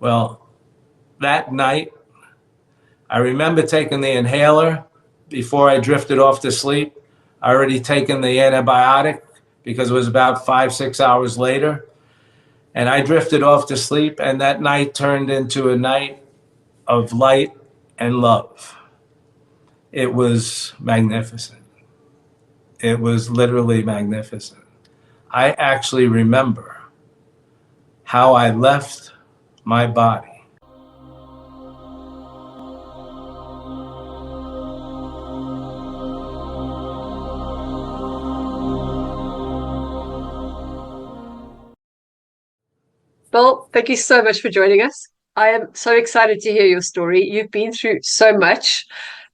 Well, that night, I remember taking the inhaler before I drifted off to sleep. I already taken the antibiotic because it was about 5-6 hours later. And I drifted off to sleep, and that night turned into a night of light and love. It was magnificent. It was literally magnificent. I actually remember how I left my body. Bill, thank you so much for joining us. I am so excited to hear your story. You've been through so much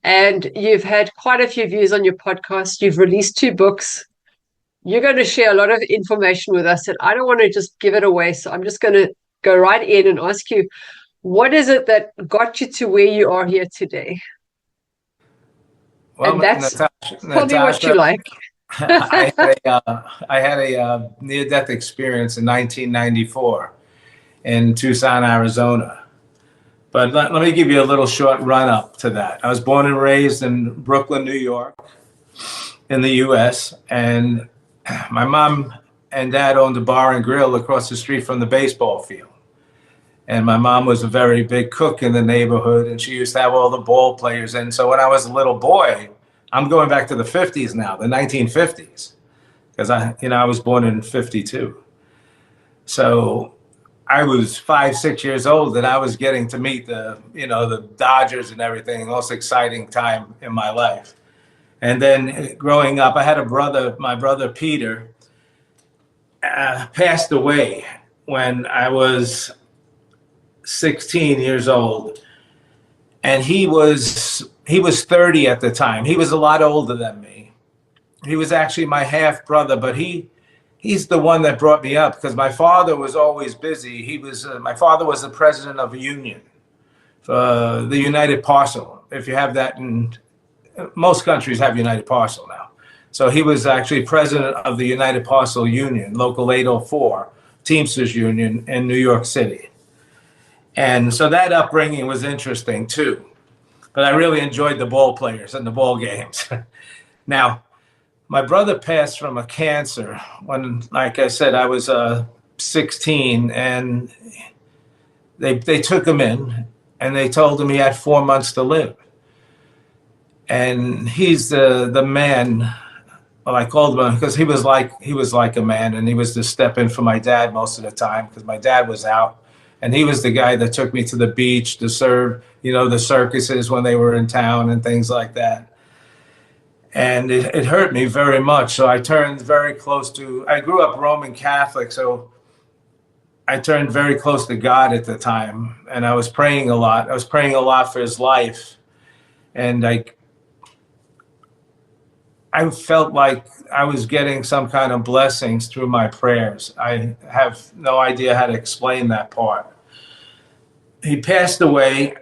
and you've had quite a few views on your podcast. You've released 2 books. You're going to share a lot of information with us, and I don't want to just give it away. So I'm just going to go right in and ask you, what is it that got you to where you are here today? Well, and that's probably what you like. I had a near-death experience in 1994 in Tucson, Arizona. But let me give you a little short run-up to that. I was born and raised in Brooklyn, New York, in the U.S., and my mom and dad owned a bar and grill across the street from the baseball field. And my mom was a very big cook in the neighborhood, and she used to have all the ball players. And so when I was a little boy, I'm going back to the 50s now, the 1950s, because I was born in 52. So I was 5-6 years old, and I was getting to meet the Dodgers and everything, the most exciting time in my life. And then growing up, I had a brother, my brother Peter, passed away when I was 16 years old. And he was 30 at the time. He was a lot older than me. He was actually my half brother, but he's the one that brought me up because my father was always busy. My father was the president of a union, for the United Parcel. If you have that most countries have United Parcel now. So he was actually president of the United Parcel Union, Local 804, Teamsters Union in New York City. And so that upbringing was interesting too. But I really enjoyed the ball players and the ball games. Now, my brother passed from a cancer when, like I said, I was 16, and they took him in and they told him he had 4 months to live. And he's the man. Well, I called him because he was like a man, and he was the step in for my dad most of the time because my dad was out, and he was the guy that took me to the beach to serve, the circuses when they were in town and things like that. And it hurt me very much. So I turned very close I grew up Roman Catholic, so I turned very close to God at the time, and I was praying a lot. I was praying a lot for his life, and I felt like I was getting some kind of blessings through my prayers. I have no idea how to explain that part. He passed away,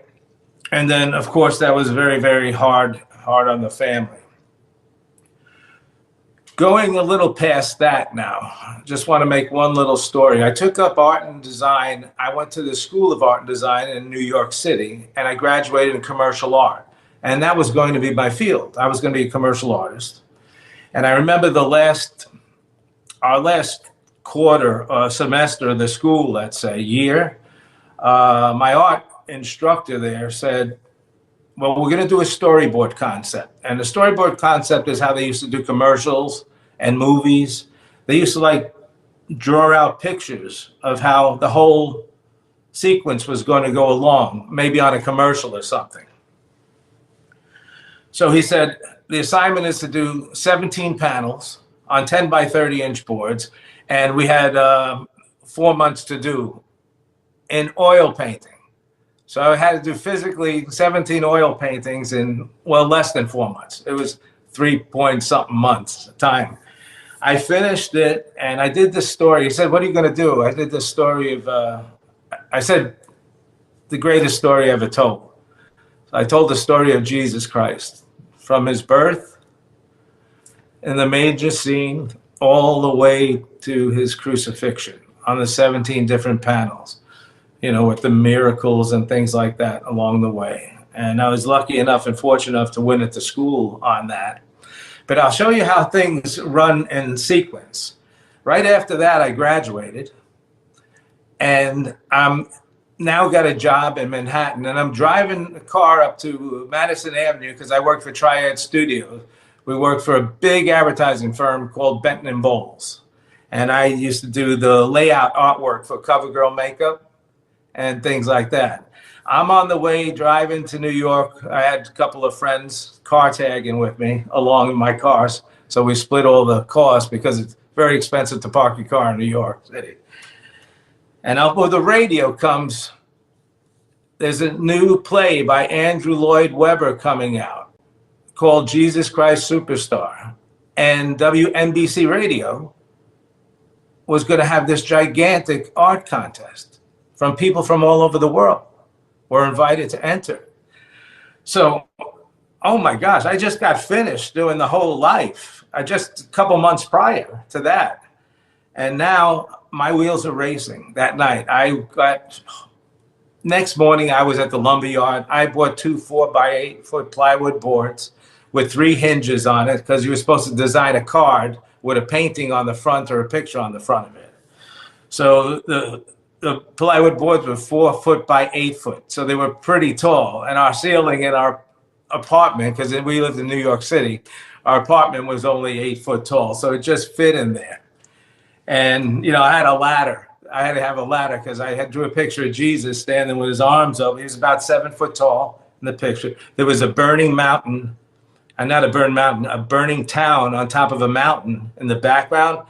and then, of course, that was very, very hard on the family. Going a little past that now, just want to make one little story. I took up art and design. I went to the School of Art and Design in New York City, and I graduated in commercial art. And that was going to be my field. I was going to be a commercial artist. And I remember our last quarter, semester of the school, let's say, year, my art instructor there said, well, we're going to do a storyboard concept. And the storyboard concept is how they used to do commercials and movies. They used to draw out pictures of how the whole sequence was going to go along, maybe on a commercial or something. So he said, the assignment is to do 17 panels on 10 by 30 inch boards. And we had 4 months to do in oil painting. So I had to do physically 17 oil paintings in, less than 4 months. It was 3-point-something months time. I finished it, and I did this story. He said, what are you going to do? I did this story of, I said, the greatest story ever told. I told the story of Jesus Christ, from his birth in the manger scene all the way to his crucifixion on the 17 different panels. with the miracles and things like that along the way. And I was lucky enough and fortunate enough to win at the school on that. But I'll show you how things run in sequence. Right after that, I graduated, and I'm now got a job in Manhattan, and I'm driving the car up to Madison Avenue because I work for Triad Studios. We work for a big advertising firm called Benton and Bowles. And I used to do the layout artwork for CoverGirl makeup and things like that. I'm on the way driving to New York. I had a couple of friends car tagging with me along in my cars. So we split all the costs because it's very expensive to park your car in New York City. And up with the radio comes, there's a new play by Andrew Lloyd Webber coming out called Jesus Christ Superstar. And WNBC Radio was going to have this gigantic art contest from people from all over the world were invited to enter. So, oh my gosh, I just got finished doing the whole life. I just a couple months prior to that. And now my wheels are racing that night. Next morning I was at the lumber yard. I bought 2 4x8 plywood boards with 3 hinges on it because you were supposed to design a card with a painting on the front or a picture on the front of it. So the plywood boards were 4 foot by 8 foot. So they were pretty tall. And our ceiling in our apartment, because we lived in New York City, our apartment was only 8 foot tall. So it just fit in there. And, I had a ladder. I had to have a ladder because I had drew a picture of Jesus standing with his arms up. He was about 7 foot tall in the picture. There was a burning mountain, not a burned mountain, a burning town on top of a mountain in the background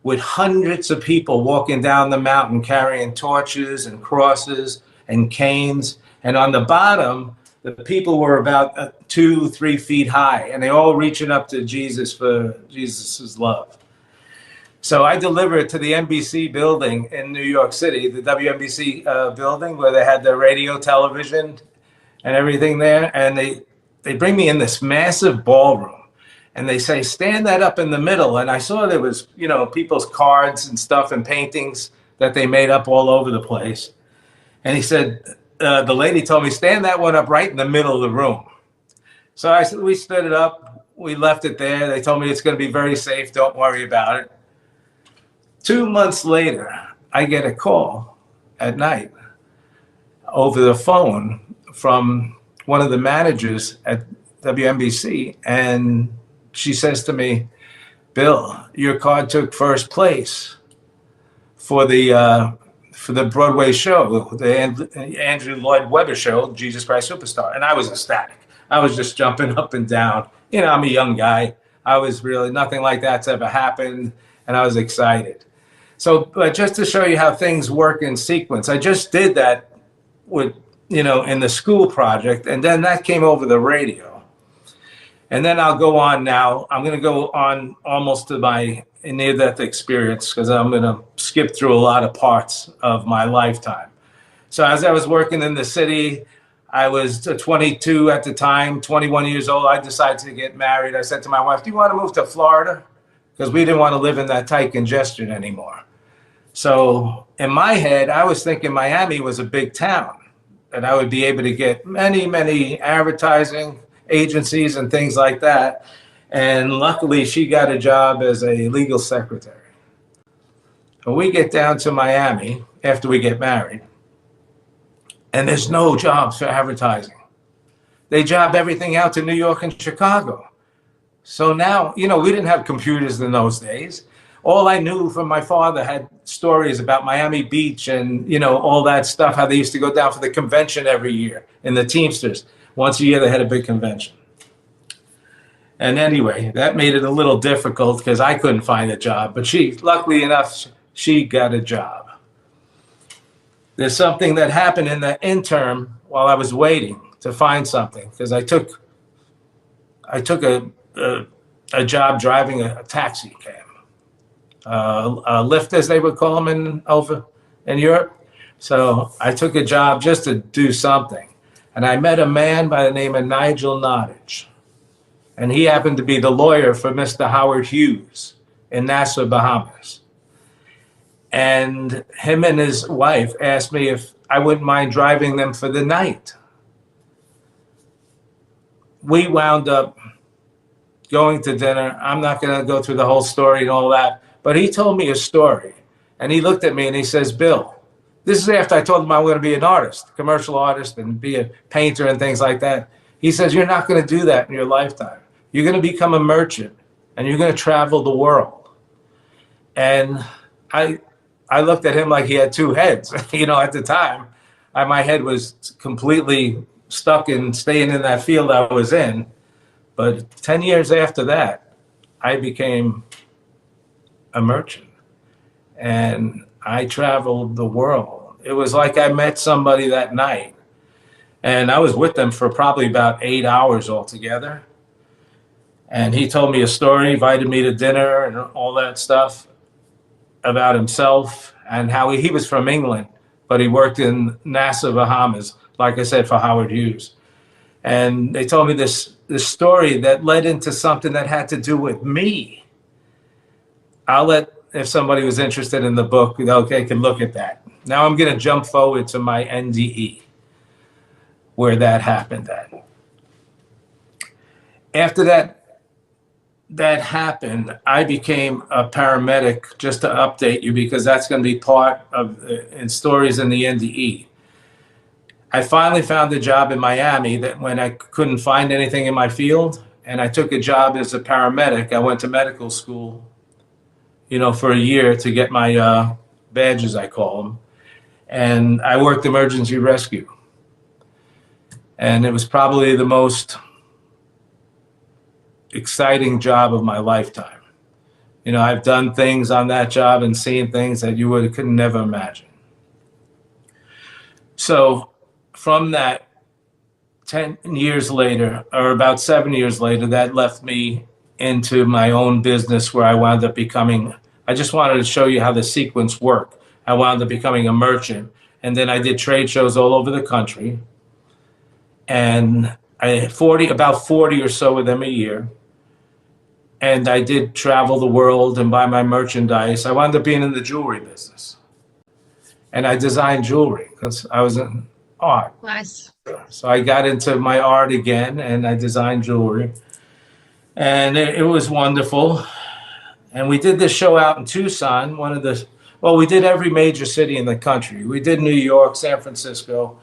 with hundreds of people walking down the mountain carrying torches and crosses and canes. And on the bottom, the people were about 2-3 feet high, and they all reaching up to Jesus for Jesus's love. So I delivered to the NBC building in New York City, the WNBC building where they had the radio, television, and everything there. And they bring me in this massive ballroom, and they say, stand that up in the middle. And I saw there was, people's cards and stuff and paintings that they made up all over the place. And he said, the lady told me, stand that one up right in the middle of the room. So I said, we stood it up. We left it there. They told me it's going to be very safe. Don't worry about it. 2 months later, I get a call at night over the phone from one of the managers at WNBC, and she says to me, Bill, your card took first place for the Broadway show, the Andrew Lloyd Webber show, Jesus Christ Superstar. And I was ecstatic. I was just jumping up and down. I'm a young guy. I was really, nothing like that's ever happened, and I was excited. So, but just to show you how things work in sequence, I just did that with, in the school project, and then that came over the radio. And then I'll go on now. I'm going to go on almost to my near-death experience because I'm going to skip through a lot of parts of my lifetime. So as I was working in the city, I was 22 at the time, 21 years old. I decided to get married. I said to my wife, do you want to move to Florida? Because we didn't want to live in that tight congestion anymore. So in my head, I was thinking Miami was a big town, and I would be able to get many, many advertising agencies and things like that. And luckily, she got a job as a legal secretary. When we get down to Miami after we get married, and there's no jobs for advertising. They job everything out to New York and Chicago. So now, we didn't have computers in those days. All I knew from my father had stories about Miami Beach and, all that stuff, how they used to go down for the convention every year in the Teamsters. Once a year, they had a big convention. And anyway, that made it a little difficult because I couldn't find a job. But luckily enough, she got a job. There's something that happened in the interim while I was waiting to find something, because I took a job driving a taxi cab. A lift, as they would call them over in Europe. So I took a job just to do something. And I met a man by the name of Nigel Nottage. And he happened to be the lawyer for Mr. Howard Hughes in Nassau, Bahamas. And him and his wife asked me if I wouldn't mind driving them for the night. We wound up going to dinner. I'm not going to go through the whole story and all that, but he told me a story. And he looked at me and he says, Bill, this is after I told him I was going to be an artist, commercial artist, and be a painter and things like that. He says, you're not going to do that in your lifetime. You're going to become a merchant and you're going to travel the world. And I looked at him like he had two heads. You know, at the time, my head was completely stuck in staying in that field I was in. But 10 years after that, I became a merchant and I traveled the world. It was like I met somebody that night, and I was with them for probably about 8 hours altogether. And he told me a story, invited me to dinner and all that stuff about himself and how he was from England, but he worked in Nassau, Bahamas, like I said, for Howard Hughes. And they told me this story that led into something that had to do with me. If somebody was interested in the book, okay, can look at that. Now I'm going to jump forward to my NDE, where that happened at. After that happened, I became a paramedic, just to update you, because that's going to be part of in stories in the NDE. I finally found a job in Miami that when I couldn't find anything in my field, and I took a job as a paramedic. I went to medical school, you know, for a year to get my badges, I call them. And I worked emergency rescue. And it was probably the most exciting job of my lifetime. You know, I've done things on that job and seen things that you could never imagine. So from that, 10 years later, or about 7 years later, that left me into my own business where I wound up becoming, I just wanted to show you how the sequence worked. I wound up becoming a merchant, and then I did trade shows all over the country. And I had about 40 or so of them a year. And I did travel the world and buy my merchandise. I wound up being in the jewelry business. And I designed jewelry because I was in art. Nice. So I got into my art again and I designed jewelry. And it was wonderful. And we did this show out in Tucson, we did every major city in the country. We did New York, San Francisco.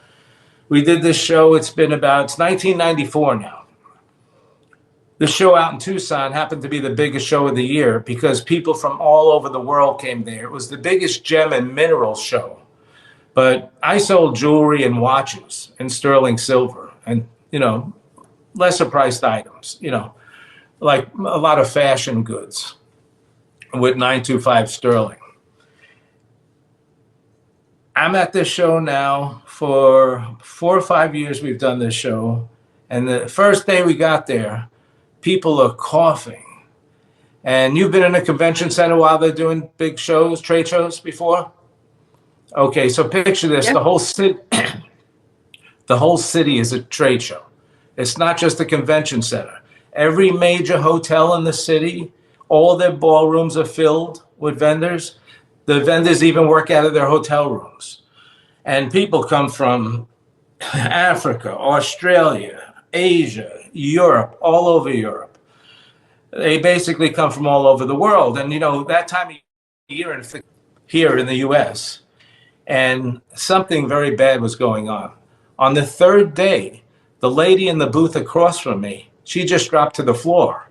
We did this show, it's 1994 now. The show out in Tucson happened to be the biggest show of the year because people from all over the world came there. It was the biggest gem and mineral show. But I sold jewelry and watches and sterling silver and, you know, lesser priced items, you know, like a lot of fashion goods with 925 sterling. I'm at this show now for 4 or 5 years. We've done this show. And the first day we got there, people are coughing. And you've been in a convention center while they're doing big shows, trade shows before? Okay, so picture this. Yeah. The whole city is a trade show. It's not just a convention center. Every major hotel in the city, all their ballrooms are filled with vendors. The vendors even work out of their hotel rooms. And people come from Africa, Australia, Asia, Europe, all over Europe. They basically come from all over the world. And, you know, that time of year here in the U.S., and something very bad was going on. On the third day, the lady in the booth across from me, she just dropped to the floor.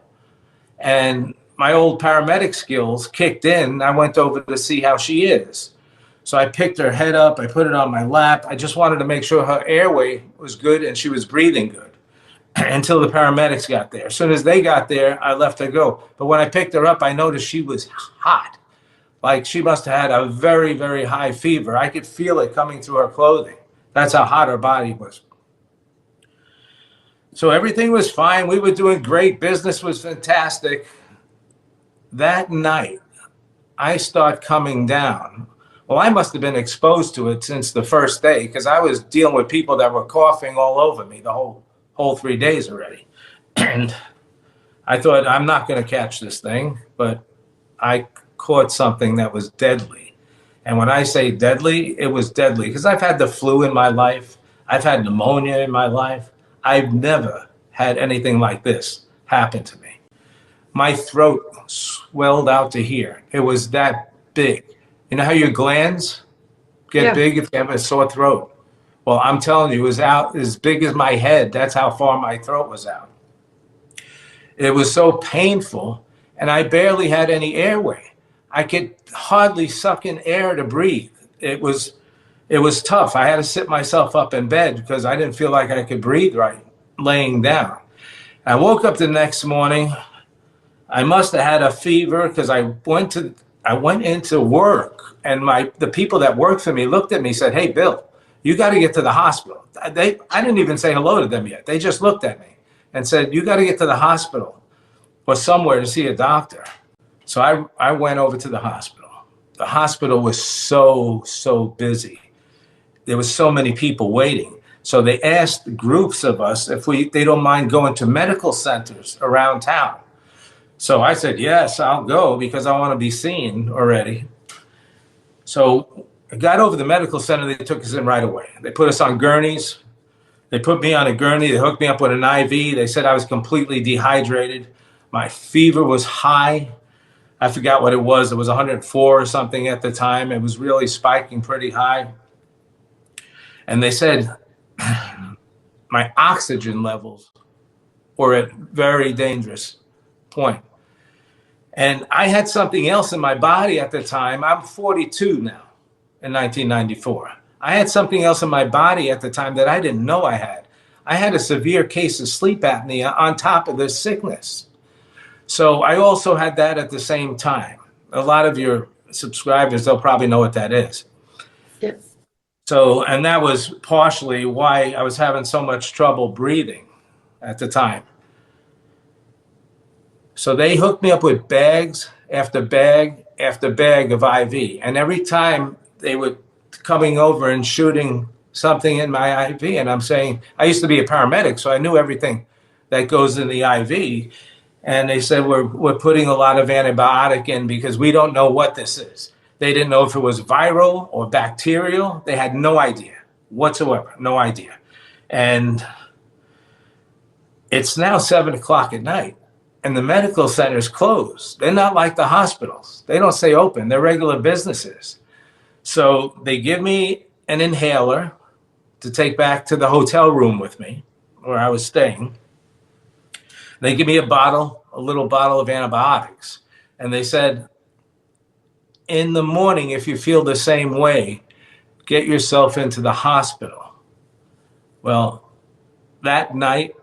And my old paramedic skills kicked in. I went over to see how she is. So I picked her head up. I put it on my lap. I just wanted to make sure her airway was good and she was breathing good until the paramedics got there. As soon as they got there, I left her go. But when I picked her up, I noticed she was hot. Like she must have had a very, very high fever. I could feel it coming through her clothing. That's how hot her body was. So everything was fine. We were doing great. Business was fantastic. That night, I start coming down. Well, I must have been exposed to it since the first day because I was dealing with people that were coughing all over me the whole 3 days already. And I thought, I'm not going to catch this thing, but I caught something that was deadly. And when I say deadly, it was deadly because I've had the flu in my life. I've had pneumonia in my life. I've never had anything like this happen to me. My throat swelled out to here. It was that big. You know how your glands get big if you have a sore throat? Well, I'm telling you, it was out as big as my head. That's how far my throat was out. It was so painful, and I barely had any airway. I could hardly suck in air to breathe. It was tough. I had to sit myself up in bed because I didn't feel like I could breathe right laying down. I woke up the next morning. I must have had a fever because I went into work, and the people that worked for me looked at me and said, "Hey, Bill, you got to get to the hospital." I didn't even say hello to them yet. They just looked at me and said, "You got to get to the hospital or somewhere to see a doctor." So I went over to the hospital. The hospital was so busy. There was so many people waiting. So they asked groups of us if they don't mind going to medical centers around town. So I said, yes, I'll go because I want to be seen already. So I got over the medical center. They took us in right away. They put us on gurneys. They put me on a gurney. They hooked me up with an IV. They said I was completely dehydrated. My fever was high. I forgot what it was. It was 104 or something at the time. It was really spiking pretty high. And they said my oxygen levels were at very dangerous point. And I had something else in my body at the time. I'm 42 now in 1994. I had something else in my body at the time that I didn't know I had. I had a severe case of sleep apnea on top of this sickness. So I also had that at the same time. A lot of your subscribers, they'll probably know what that is. Yes. So, and that was partially why I was having so much trouble breathing at the time. So they hooked me up with bags after bag after bag of IV. And every time they were coming over and shooting something in my IV, and I'm saying, I used to be a paramedic, so I knew everything that goes in the IV. And they said, we're putting a lot of antibiotic in because we don't know what this is. They didn't know if it was viral or bacterial. They had no idea whatsoever, no idea. And it's now 7:00 at night and the medical center's closed. They're not like the hospitals. They don't stay open. They're regular businesses. So they give me an inhaler to take back to the hotel room with me where I was staying. They give me a little bottle of antibiotics. And they said, in the morning, if you feel the same way, get yourself into the hospital. Well, that night,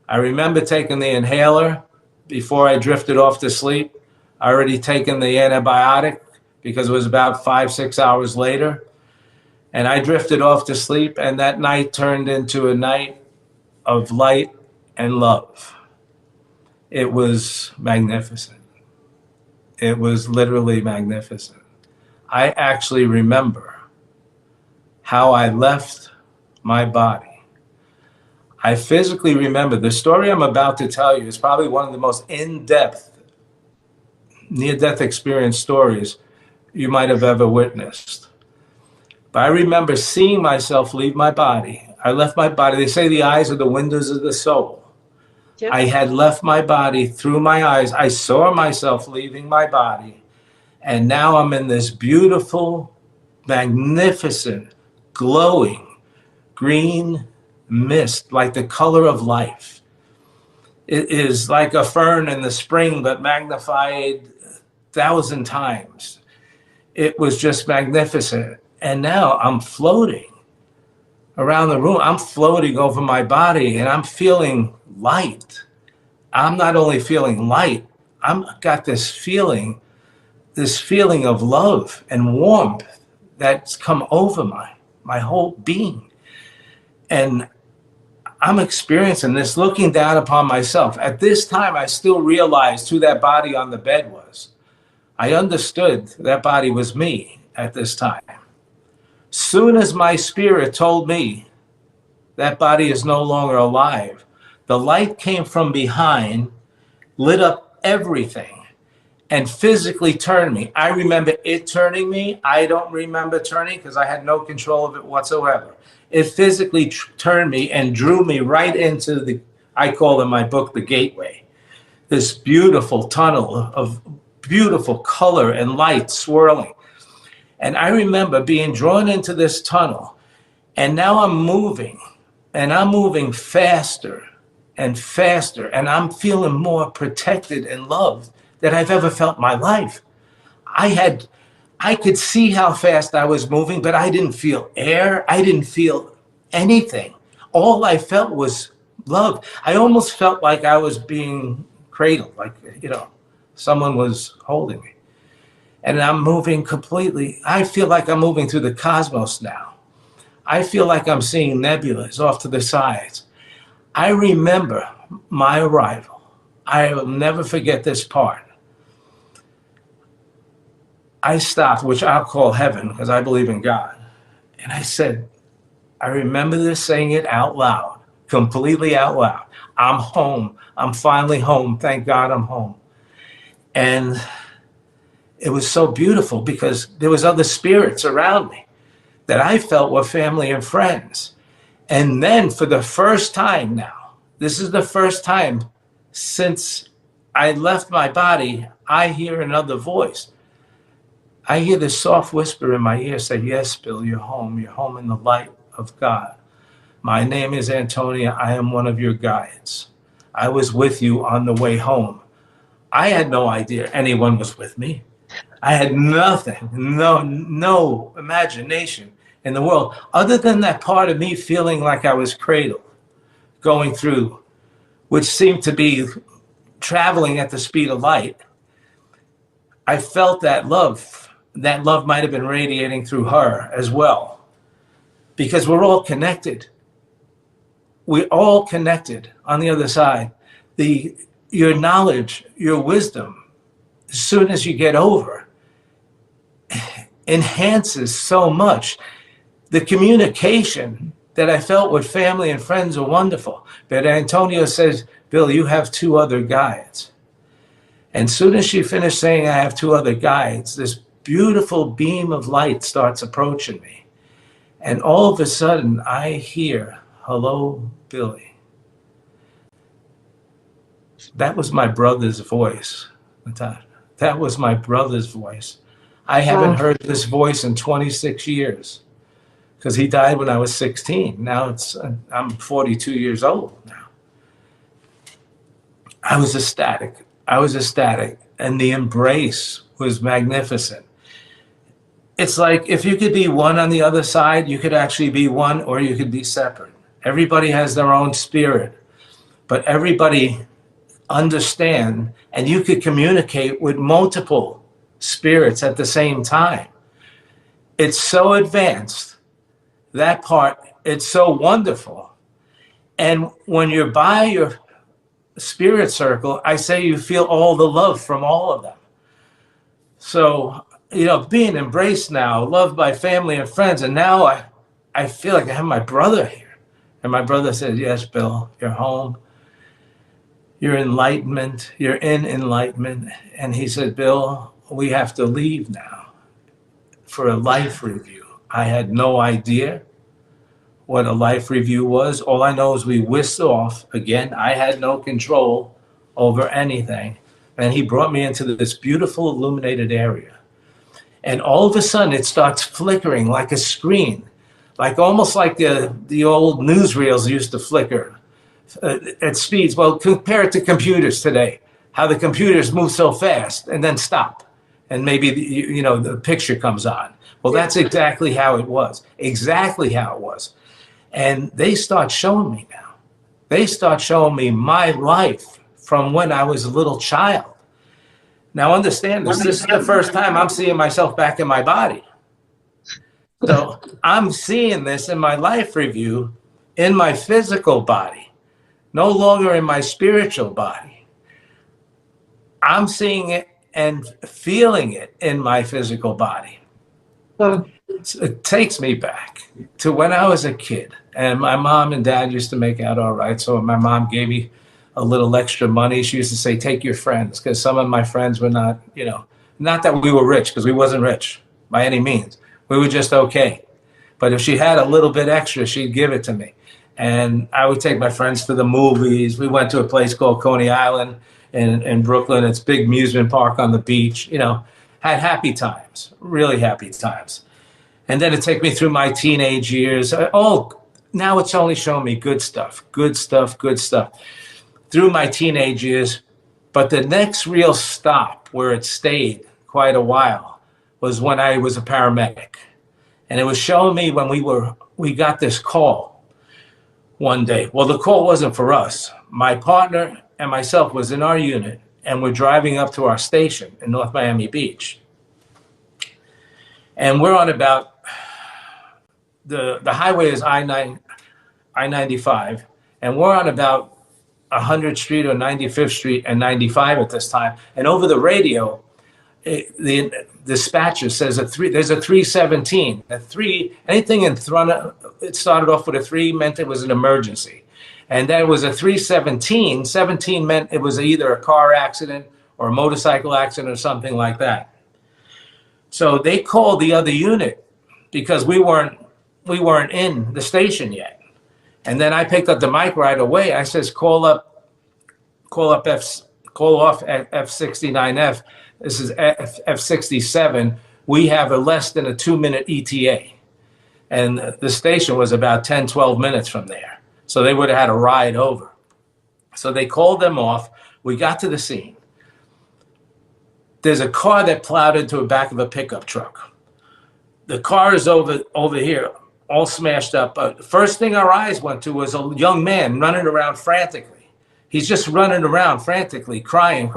I remember taking the inhaler before I drifted off to sleep. I already taken the antibiotic because it was about 5-6 hours later. And I drifted off to sleep, and that night turned into a night of light and love. It was magnificent. It was literally magnificent. I actually remember how I left my body. I physically remember the story I'm about to tell you is probably one of the most in-depth near-death experience stories you might have ever witnessed. But I remember seeing myself leave my body. I left my body. They say the eyes are the windows of the soul. Yep. I had left my body through my eyes. I saw myself leaving my body. And now I'm in this beautiful, magnificent, glowing green mist, like the color of life. It is like a fern in the spring, but magnified 1,000 times. It was just magnificent. And now I'm floating around the room. I'm floating over my body and I'm feeling light. I'm not only feeling light, I've got this feeling of love and warmth that's come over my whole being. And I'm experiencing this, looking down upon myself. At this time, I still realized who that body on the bed was. I understood that body was me at this time. Soon as my spirit told me that body is no longer alive, the light came from behind, lit up everything. and physically turned me. I remember it turning me. I don't remember turning because I had no control of it whatsoever. It physically turned me and drew me right into the, I call in my book, the gateway. This beautiful tunnel of beautiful color and light swirling. And I remember being drawn into this tunnel, and now I'm moving, and I'm moving faster and faster, and I'm feeling more protected and loved than I've ever felt in my life. I could see how fast I was moving, but I didn't feel air. I didn't feel anything. All I felt was love. I almost felt like I was being cradled, like, someone was holding me. And I'm moving completely. I feel like I'm moving through the cosmos now. I feel like I'm seeing nebulas off to the sides. I remember my arrival. I will never forget this part. I stopped, which I'll call heaven because I believe in God. And I said, I remember this, saying it out loud, completely out loud. I'm home. I'm finally home. Thank God I'm home. And it was so beautiful because there was other spirits around me that I felt were family and friends. And then for the first time now, this is the first time since I left my body, I hear another voice. I hear this soft whisper in my ear say, yes, Bill, you're home. You're home in the light of God. My name is Antonia. I am one of your guides. I was with you on the way home. I had no idea anyone was with me. I had nothing, no imagination in the world, other than that part of me feeling like I was cradled, going through, which seemed to be traveling at the speed of light. I felt that love. That love might have been radiating through her as well, because we're all connected. We're all connected on the other side. Your knowledge, your wisdom, as soon as you get over, enhances so much. The communication that I felt with family and friends are wonderful. But Antonio says, Bill, you have two other guides. And soon as she finished saying, I have two other guides, this beautiful beam of light starts approaching me. And all of a sudden, I hear, hello, Billy. That was my brother's voice, Natasha. That was my brother's voice. I haven't heard this voice in 26 years because he died when I was 16. Now I'm 42 years old now. I was ecstatic. And the embrace was magnificent. It's like if you could be one on the other side, you could actually be one, or you could be separate. Everybody has their own spirit, but everybody understand, and you could communicate with multiple spirits at the same time. It's so advanced, that part, it's so wonderful. And when you're by your spirit circle, I say you feel all the love from all of them. So, being embraced now, loved by family and friends, and now I feel like I have my brother here. And my brother said, yes, Bill, you're home. You're enlightenment. You're in enlightenment. And he said, Bill, we have to leave now for a life review. I had no idea what a life review was. All I know is we whisked off. Again, I had no control over anything. And he brought me into this beautiful illuminated area. And all of a sudden it starts flickering like a screen, like almost like the old newsreels used to flicker at speeds. Well, compare it to computers today, how the computers move so fast and then stop. And maybe, the picture comes on. Well, that's exactly how it was. Exactly how it was. And they start showing me now. They start showing me my life from when I was a little child. Now understand this. This is the first time I'm seeing myself back in my body. So I'm seeing this in my life review in my physical body, no longer in my spiritual body. I'm seeing it and feeling it in my physical body. It takes me back to when I was a kid, and my mom and dad used to make out all right. So my mom gave me a little extra money. She used to say, take your friends, because some of my friends were not, not that we were rich, because we wasn't rich by any means. We were just okay. But if she had a little bit extra, she'd give it to me. And I would take my friends to the movies. We went to a place called Coney Island in Brooklyn. It's a big amusement park on the beach, had happy times, really happy times. And then it took me through my teenage years. Now it's only showing me good stuff. Through my teenage years. But the next real stop where it stayed quite a while was when I was a paramedic. And it was showing me when we got this call one day. Well, the call wasn't for us. My partner and myself was in our unit, and we're driving up to our station in North Miami Beach. And we're on about, the highway is I-95, and we're on about 100th Street or 95th Street and 95 at this time. And over the radio, the dispatcher says there's a 317. Anything in front of it started off with a 3 meant it was an emergency. And then it was a 317. 17 meant it was either a car accident or a motorcycle accident or something like that. So they called the other unit because we weren't in the station yet. And then I picked up the mic right away. I says, call off F69F. This is F67. We have a less than a 2-minute ETA. And the station was about 10, 12 minutes from there. So they would have had a ride over. So they called them off. We got to the scene. There's a car that plowed into the back of a pickup truck. The car is over here, all smashed up. The first thing our eyes went to was a young man running around frantically. He's just running around frantically, crying.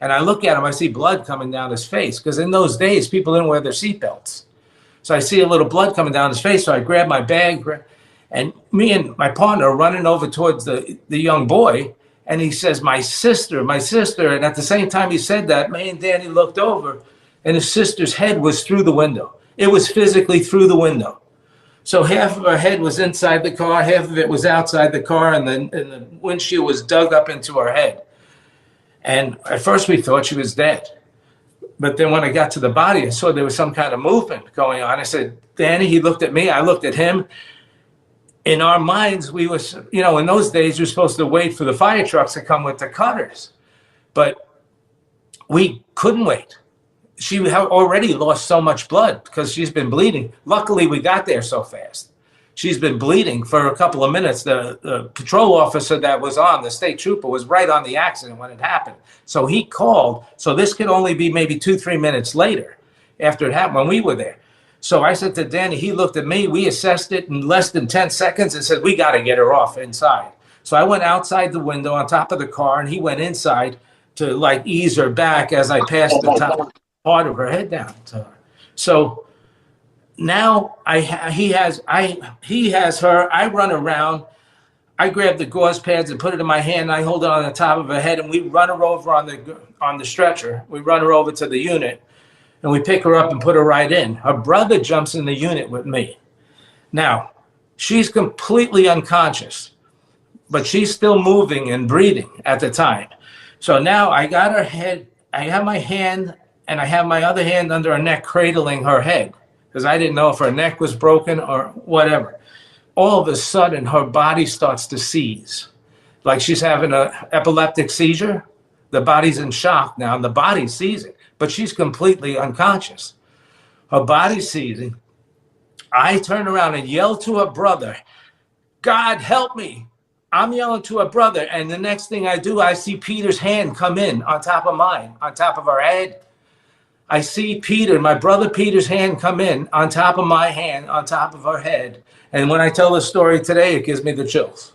And I look at him, I see blood coming down his face, because in those days, people didn't wear their seatbelts. So I see a little blood coming down his face, so I grab my bag, and me and my partner are running over towards the young boy, and he says, my sister. And at the same time he said that, me and Danny looked over, and his sister's head was through the window. It was physically through the window. So half of her head was inside the car, half of it was outside the car, and the windshield was dug up into her head. And at first we thought she was dead. But then when I got to the body, I saw there was some kind of movement going on. I said, Danny, he looked at me, I looked at him. In our minds, we was, in those days, you're supposed to wait for the fire trucks to come with the cutters. But we couldn't wait. She had already lost so much blood because she's been bleeding. Luckily, we got there so fast. She's been bleeding for a couple of minutes. The patrol officer that was on, the state trooper, was right on the accident when it happened. So he called. So this could only be maybe 2-3 minutes later after it happened when we were there. So I said to Danny, he looked at me, we assessed it in less than 10 seconds and said, we got to get her off inside. So I went outside the window on top of the car, and he went inside to ease her back as I passed the top part of her head down to her. So now he has her, I run around, I grab the gauze pads and put it in my hand, and I hold it on the top of her head, and we run her over on the stretcher. We run her over to the unit. And we pick her up and put her right in. Her brother jumps in the unit with me. Now, she's completely unconscious, but she's still moving and breathing at the time. So now I got her head, I have my hand, and I have my other hand under her neck cradling her head, because I didn't know if her neck was broken or whatever. All of a sudden, her body starts to seize, like she's having an epileptic seizure. The body's in shock now, and the body's seizing. But she's completely unconscious. Her body's seizing. I turn around and yell to her brother, God, help me. I'm yelling to her brother. And the next thing I do, I see Peter's hand come in on top of mine, on top of her head. I see my brother Peter's hand come in on top of my hand, on top of her head. And when I tell the story today, it gives me the chills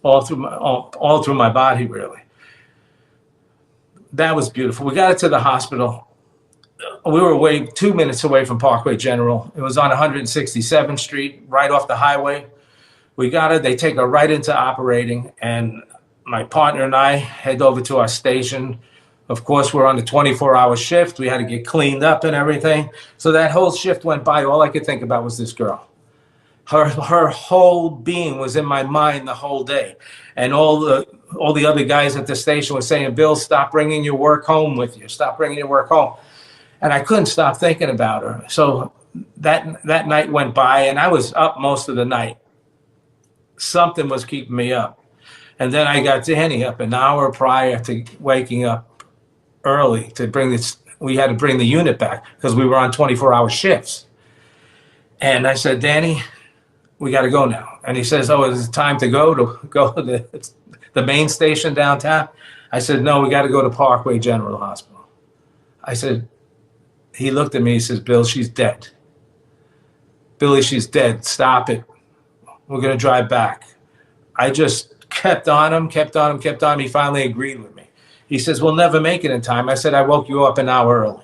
all through my body, really. That was beautiful. We got it to the hospital. We were 2 minutes away from Parkway General. It was on 167th Street, right off the highway. We got her. They take her right into operating, and my partner and I head over to our station. Of course, we're on a 24-hour shift. We had to get cleaned up and everything. So that whole shift went by. All I could think about was this girl. Her whole being was in my mind the whole day. And all the other guys at the station were saying, Bill, stop bringing your work home with you. Stop bringing your work home. And I couldn't stop thinking about her. So that night went by, and I was up most of the night. Something was keeping me up. And then I got Danny up an hour prior to waking up early to bring this. We had to bring the unit back because we were on 24-hour shifts. And I said, Danny, we got to go now. And he says, oh, is it time to go to the main station downtown? I said, no, we got to go to Parkway General Hospital. I said, he looked at me, he says, Bill, she's dead. Billy, she's dead. Stop it. We're going to drive back. I just kept on him. He finally agreed with me. He says, we'll never make it in time. I said, I woke you up an hour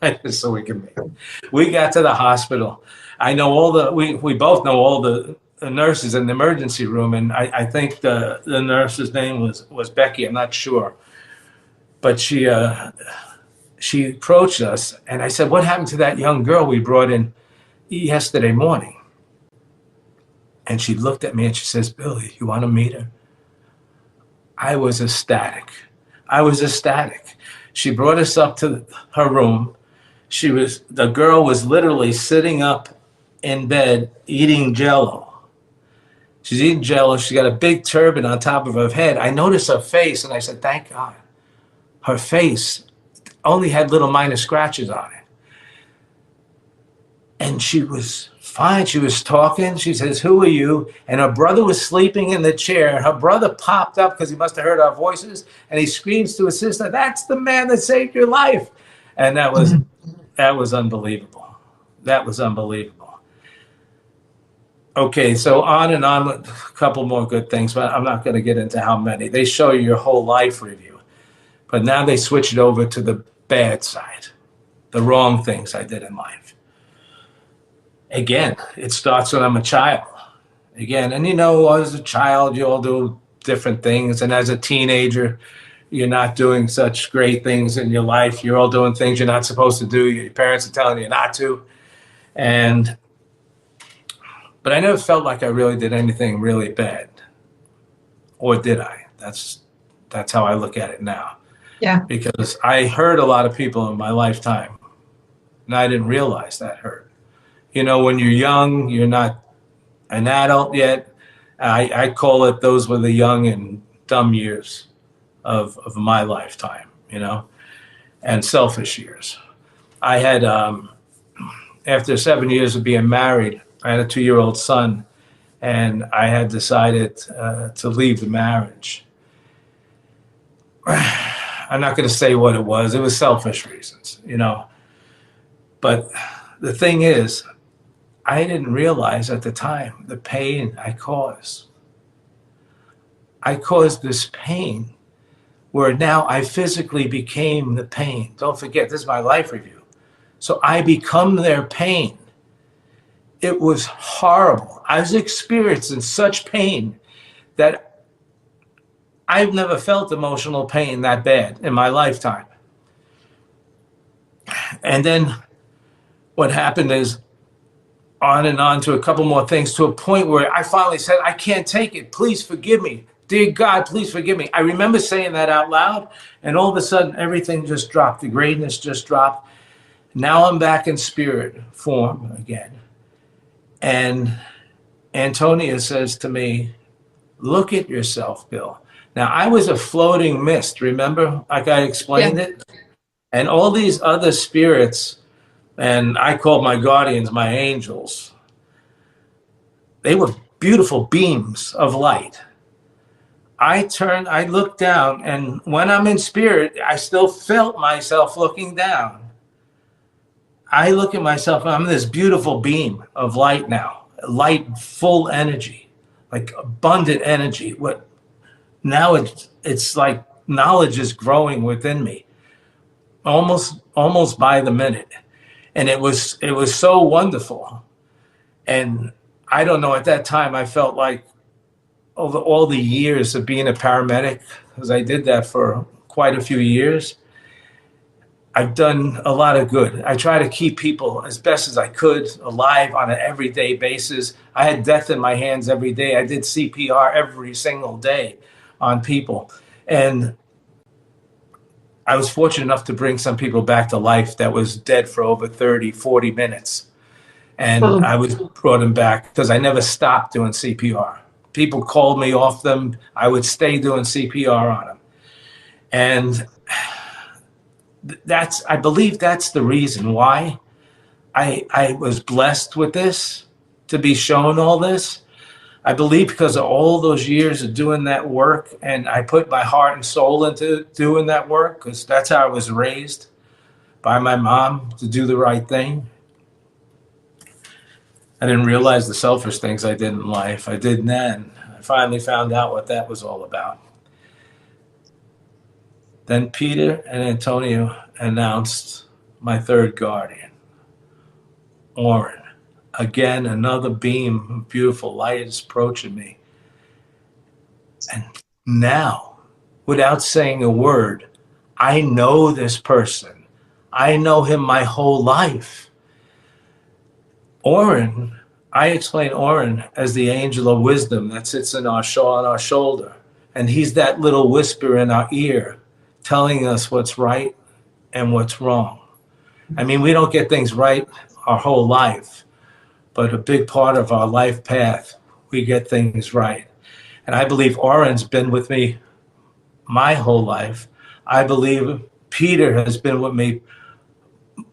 early so we can make it. We got to the hospital. I know we both know all the nurses in the emergency room. And I think the nurse's name was Becky. I'm not sure. But she approached us, and I said, what happened to that young girl we brought in yesterday morning? And she looked at me and she says, Billy, you want to meet her? I was ecstatic. She brought us up to her room. The girl was literally sitting up in bed eating Jell-O. She's eating Jell-O. She got a big turban on top of her head. I noticed her face, and I said, thank God. Her face only had little minor scratches on it. And she was fine. She was talking. She says, who are you? And her brother was sleeping in the chair. Her brother popped up because he must have heard our voices. And he screams to his sister, that's the man that saved your life. And that was unbelievable. That was unbelievable. Okay, so on and on with a couple more good things, but I'm not going to get into how many. They show you your whole life review. But now they switch it over to the bad side, the wrong things I did in life. Again, it starts when I'm a child. Again, and as a child, you all do different things. And as a teenager, you're not doing such great things in your life. You're all doing things you're not supposed to do. Your parents are telling you not to. But I never felt like I really did anything really bad. Or did I? That's how I look at it now. Yeah. Because I hurt a lot of people in my lifetime. And I didn't realize that hurt. When you're young, you're not an adult yet. I call it, those were the young and dumb years of my lifetime, and selfish years. I had, after 7 years of being married, I had a 2-year-old son, and I had decided to leave the marriage. I'm not going to say what it was. It was selfish reasons, But the thing is, I didn't realize at the time the pain I caused. I caused this pain where now I physically became the pain. Don't forget, this is my life review. So I become their pain. It was horrible. I was experiencing such pain that I've never felt emotional pain that bad in my lifetime. And then what happened is, on and on to a couple more things, to a point where I finally said, I can't take it. Please forgive me. Dear God, please forgive me. I remember saying that out loud, and all of a sudden, everything just dropped. The greatness just dropped. Now I'm back in spirit form again. And Antonia says to me, look at yourself, Bill. Now, I was a floating mist, remember? Like I explained it. And all these other spirits, and I called my guardians my angels, they were beautiful beams of light. I looked down, and when I'm in spirit, I still felt myself looking down. I look at myself, and I'm this beautiful beam of light now, light, full energy, like abundant energy. Now it's like knowledge is growing within me, almost by the minute. And it was so wonderful. And I don't know, at that time, I felt like over all the years of being a paramedic, because I did that for quite a few years, I've done a lot of good. I try to keep people as best as I could alive on an everyday basis. I had death in my hands every day. I did CPR every single day on people. And I was fortunate enough to bring some people back to life that was dead for over 30, 40 minutes. And I was brought them back because I never stopped doing CPR. People called me off them. I would stay doing CPR on them. And I believe that's the reason why I was blessed with this, to be shown all this. I believe because of all those years of doing that work, and I put my heart and soul into doing that work, because that's how I was raised by my mom, to do the right thing. I didn't realize the selfish things I did in life. I did then. I finally found out what that was all about. Then Peter and Antonio announced my third guardian, Orrin. Again, another beam of beautiful light is approaching me. And now, without saying a word, I know this person. I know him my whole life. Orrin, I explain Orrin as the angel of wisdom that sits on our shoulder. And he's that little whisper in our ear telling us what's right and what's wrong. I mean, we don't get things right our whole life, but a big part of our life path, we get things right. And I believe Orrin's been with me my whole life. I believe Peter has been with me,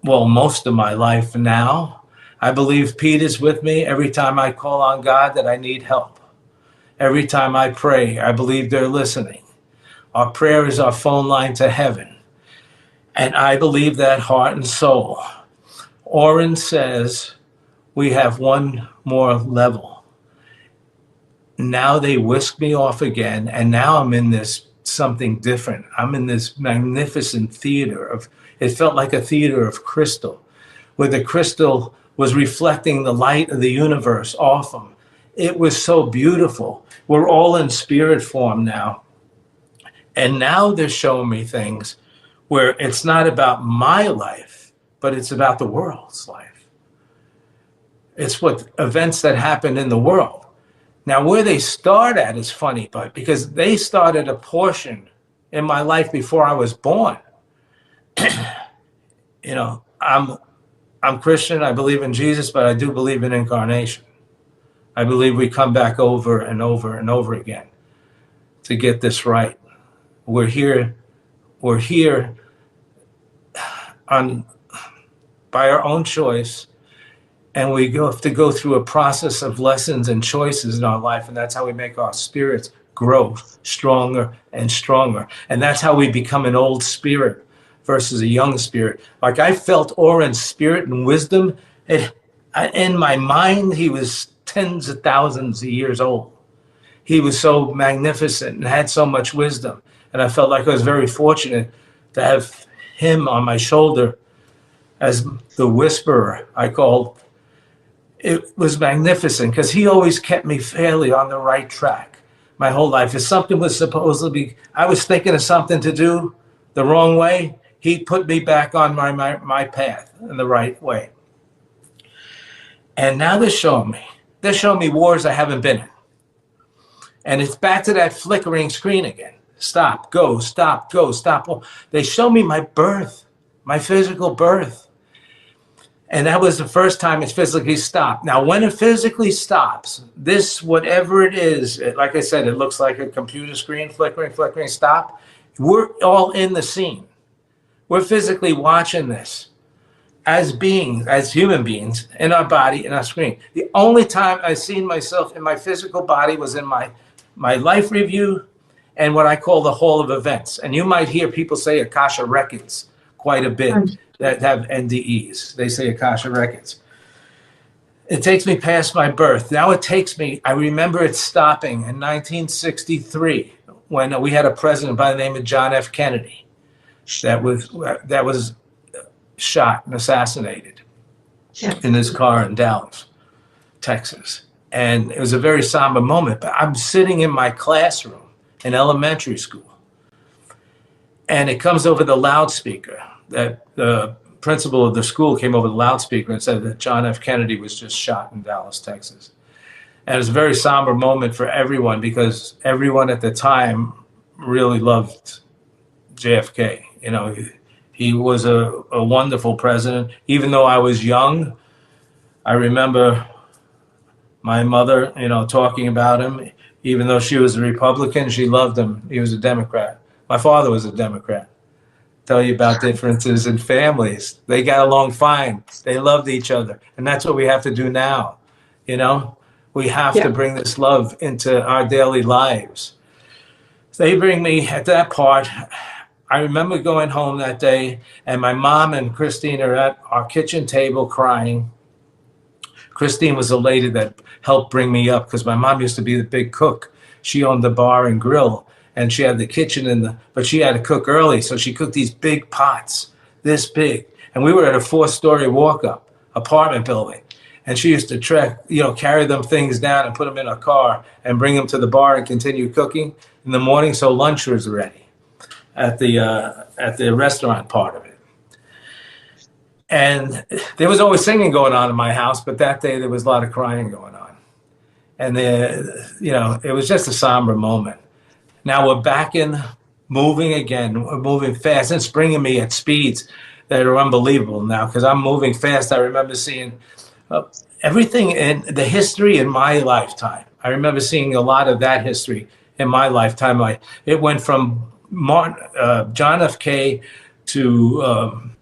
well, most of my life now. I believe Peter's with me every time I call on God that I need help. Every time I pray, I believe they're listening. Our prayer is our phone line to heaven. And I believe that heart and soul. Orrin says we have one more level. Now they whisk me off again, and now I'm in this something different. I'm in this magnificent theater of, it felt like a theater of crystal, where the crystal was reflecting the light of the universe off them. It was so beautiful. We're all in spirit form now. And now they're showing me things where it's not about my life, but it's about the world's life. It's what events that happen in the world. Now, where they start at is funny, but because they started a portion in my life before I was born. You know, I'm Christian, I believe in Jesus, but I do believe in incarnation. I believe we come back over and over and over again to get this right. We're here on by our own choice, and we have to go through a process of lessons and choices in our life, and that's how we make our spirits grow stronger and stronger. And that's how we become an old spirit versus a young spirit. Like I felt Orrin's spirit and wisdom. In my mind, he was tens of thousands of years old. He was so magnificent and had so much wisdom. And I felt like I was very fortunate to have him on my shoulder as the whisperer, I called. It was magnificent because he always kept me fairly on the right track my whole life. If something was supposed to be, I was thinking of something to do the wrong way, he put me back on my path in the right way. And now they're showing me wars I haven't been in. And it's back to that flickering screen again. Stop, go, stop, go, stop. They show me my birth, my physical birth. And that was the first time it's physically stopped. Now, when it physically stops, this, whatever it is, like I said, it looks like a computer screen, flickering, stop. We're all in the scene. We're physically watching this as beings, as human beings, in our body, in our screen. The only time I've seen myself in my physical body was in my life review and what I call the Hall of Events. And you might hear people say Akasha Records quite a bit that have NDEs. They say Akasha Records. It takes me past my birth. Now it takes me, I remember it stopping in 1963 when we had a president by the name of John F. Kennedy that was shot and assassinated in his car in Dallas, Texas. And it was a very somber moment, but I'm sitting in my classroom in elementary school, and it comes over the loudspeaker. that the principal of the school came over the loudspeaker and said that John F. Kennedy was just shot in Dallas, Texas. And it was a very somber moment for everyone because everyone at the time really loved JFK. You know, he was a wonderful president. Even though I was young, I remember my mother, you know, talking about him. Even though she was a Republican, she loved him. He was a Democrat. My father was a Democrat. Tell you about differences in families. They got along fine. They loved each other. And that's what we have to do now. You know, we have to bring this love into our daily lives. They bring me at that part. I remember going home that day, and my mom and Christine are at our kitchen table crying. Christine was a lady that helped bring me up because my mom used to be the big cook. She owned the bar and grill, and she had the kitchen but she had to cook early, so she cooked these big pots, this big. And we were at a 4-story walk-up apartment building, and she used to carry them things down and put them in a car and bring them to the bar and continue cooking in the morning, so lunch was ready at the restaurant part of it. And there was always singing going on in my house, but that day there was a lot of crying going on. And it was just a somber moment. Now we're back in moving again. We're moving fast. It's bringing me at speeds that are unbelievable now because I'm moving fast. I remember seeing everything in the history in my lifetime. I remember seeing a lot of that history in my lifetime. It went from John F. K. to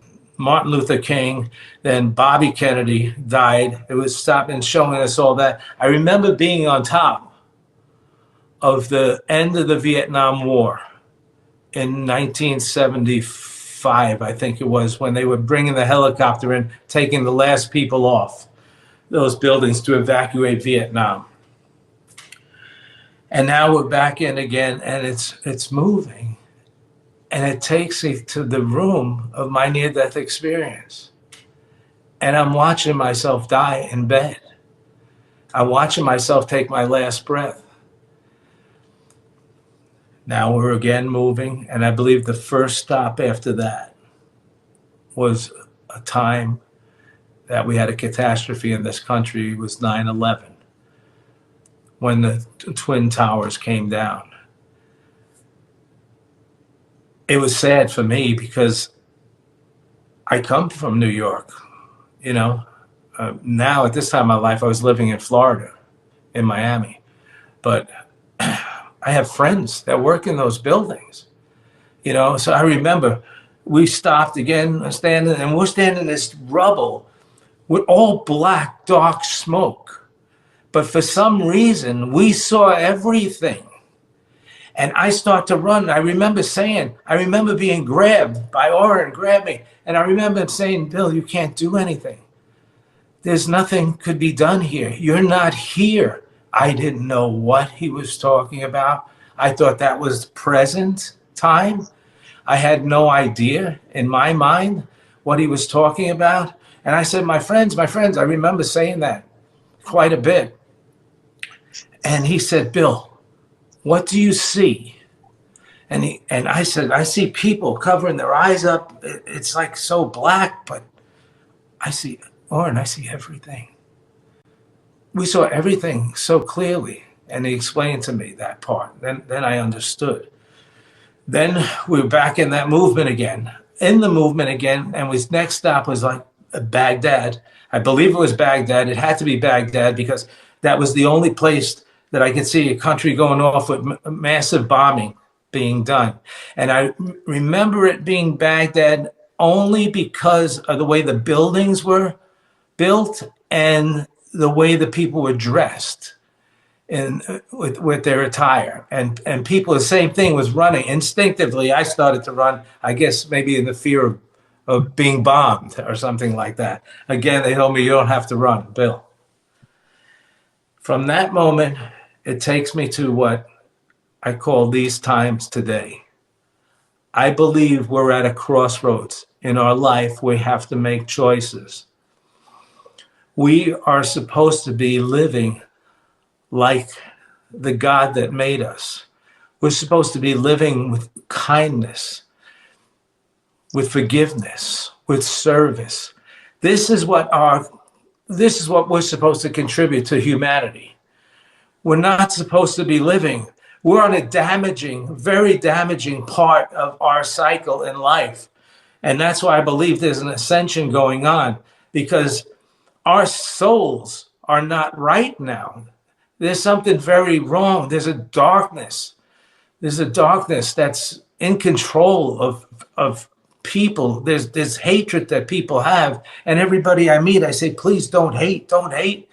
Martin Luther King, then Bobby Kennedy died. It was stopping showing us all that. I remember being on top of the end of the Vietnam War in 1975, I think it was, when they were bringing the helicopter in, taking the last people off those buildings to evacuate Vietnam. And now we're back in again, and it's moving. And it takes me to the room of my near-death experience. And I'm watching myself die in bed. I'm watching myself take my last breath. Now we're again moving, and I believe the first stop after that was a time that we had a catastrophe in this country. It was 9/11, when the Twin Towers came down. It was sad for me because I come from New York, you know. Now at this time in my life, I was living in Florida, in Miami. But I have friends that work in those buildings, you know. So I remember we stopped again, we're standing in this rubble with all black, dark smoke. But for some reason, we saw everything. And I start to run. I remember being grabbed by Oren, grabbed me. And I remember him saying, "Bill, you can't do anything. There's nothing could be done here. You're not here." I didn't know what he was talking about. I thought that was present time. I had no idea in my mind what he was talking about. And I said, my friends, I remember saying that quite a bit. And he said, "Bill, what do you see?" And I said, "I see people covering their eyes up. It's like so black, but I see everything." We saw everything so clearly. And he explained to me that part. Then I understood. Then we were back in that movement again. And his next stop was like Baghdad. I believe it was Baghdad. It had to be Baghdad because that was the only place that I could see a country going off with massive bombing being done. And I remember it being Baghdad only because of the way the buildings were built and the way the people were dressed with their attire. And people, the same thing, was running. Instinctively, I started to run, I guess maybe in the fear of being bombed or something like that. Again, they told me, "You don't have to run, Bill." From that moment, it takes me to what I call these times today. I believe we're at a crossroads in our life. We have to make choices. We are supposed to be living like the God that made us. We're supposed to be living with kindness. with forgiveness, with service. This is what we're supposed to contribute to humanity. We're not supposed to be living. We're on a damaging, very damaging part of our cycle in life. And that's why I believe there's an ascension going on, because our souls are not right now. There's something very wrong. There's a darkness. There's a darkness that's in control of people. There's hatred that people have. And everybody I meet, I say, please don't hate, don't hate.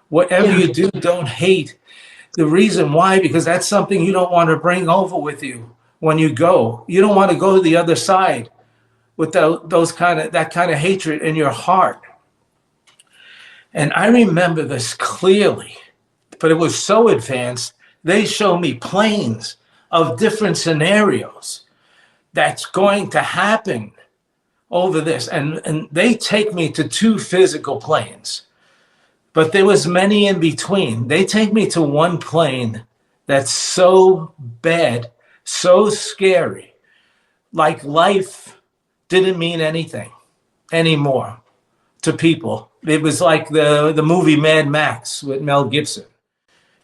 Whatever you do, don't hate. The reason why, because that's something you don't want to bring over with you when you go. You don't want to go to the other side with that kind of hatred in your heart. And I remember this clearly, but it was so advanced. They show me planes of different scenarios that's going to happen over this. And they take me to 2 physical planes, but there was many in between. They take me to one plane that's so bad, so scary, like life didn't mean anything anymore to people. It was like the movie Mad Max with Mel Gibson.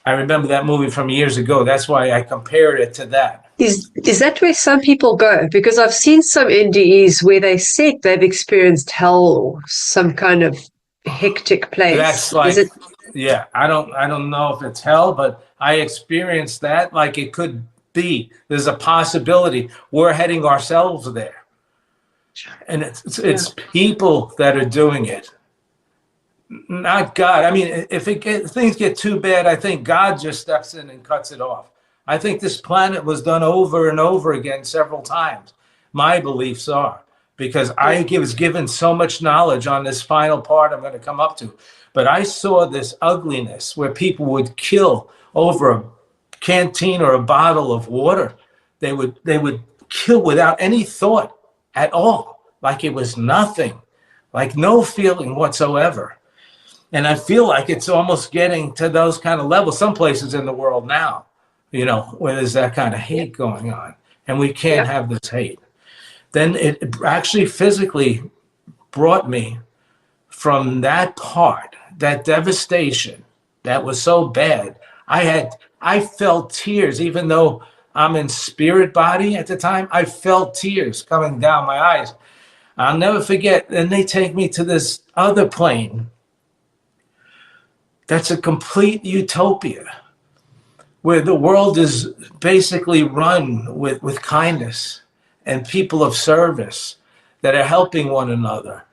I remember that movie from years ago. That's why I compared it to that. Is that where some people go? Because I've seen some NDEs where they said they've experienced hell or some kind of hectic place. That's like, yeah, I don't know if it's hell, but I experienced that like it could be. There's a possibility we're heading ourselves there. And it's people that are doing it, not God. I mean, if things get too bad, I think God just steps in and cuts it off. I think this planet was done over and over again several times. My beliefs are, because I was given so much knowledge on this final part I'm going to come up to. But I saw this ugliness where people would kill over a canteen or a bottle of water. They would kill without any thought at all, like it was nothing, like no feeling whatsoever. And I feel like it's almost getting to those kind of levels some places in the world now, where there's that kind of hate going on. And we can't have this hate. Then it actually physically brought me from that part, that devastation that was so bad. I felt tears, even though I'm in spirit body at the time. I felt tears coming down my eyes. I'll never forget. Then they take me to this other plane. That's a complete utopia, where the world is basically run with kindness and people of service that are helping one another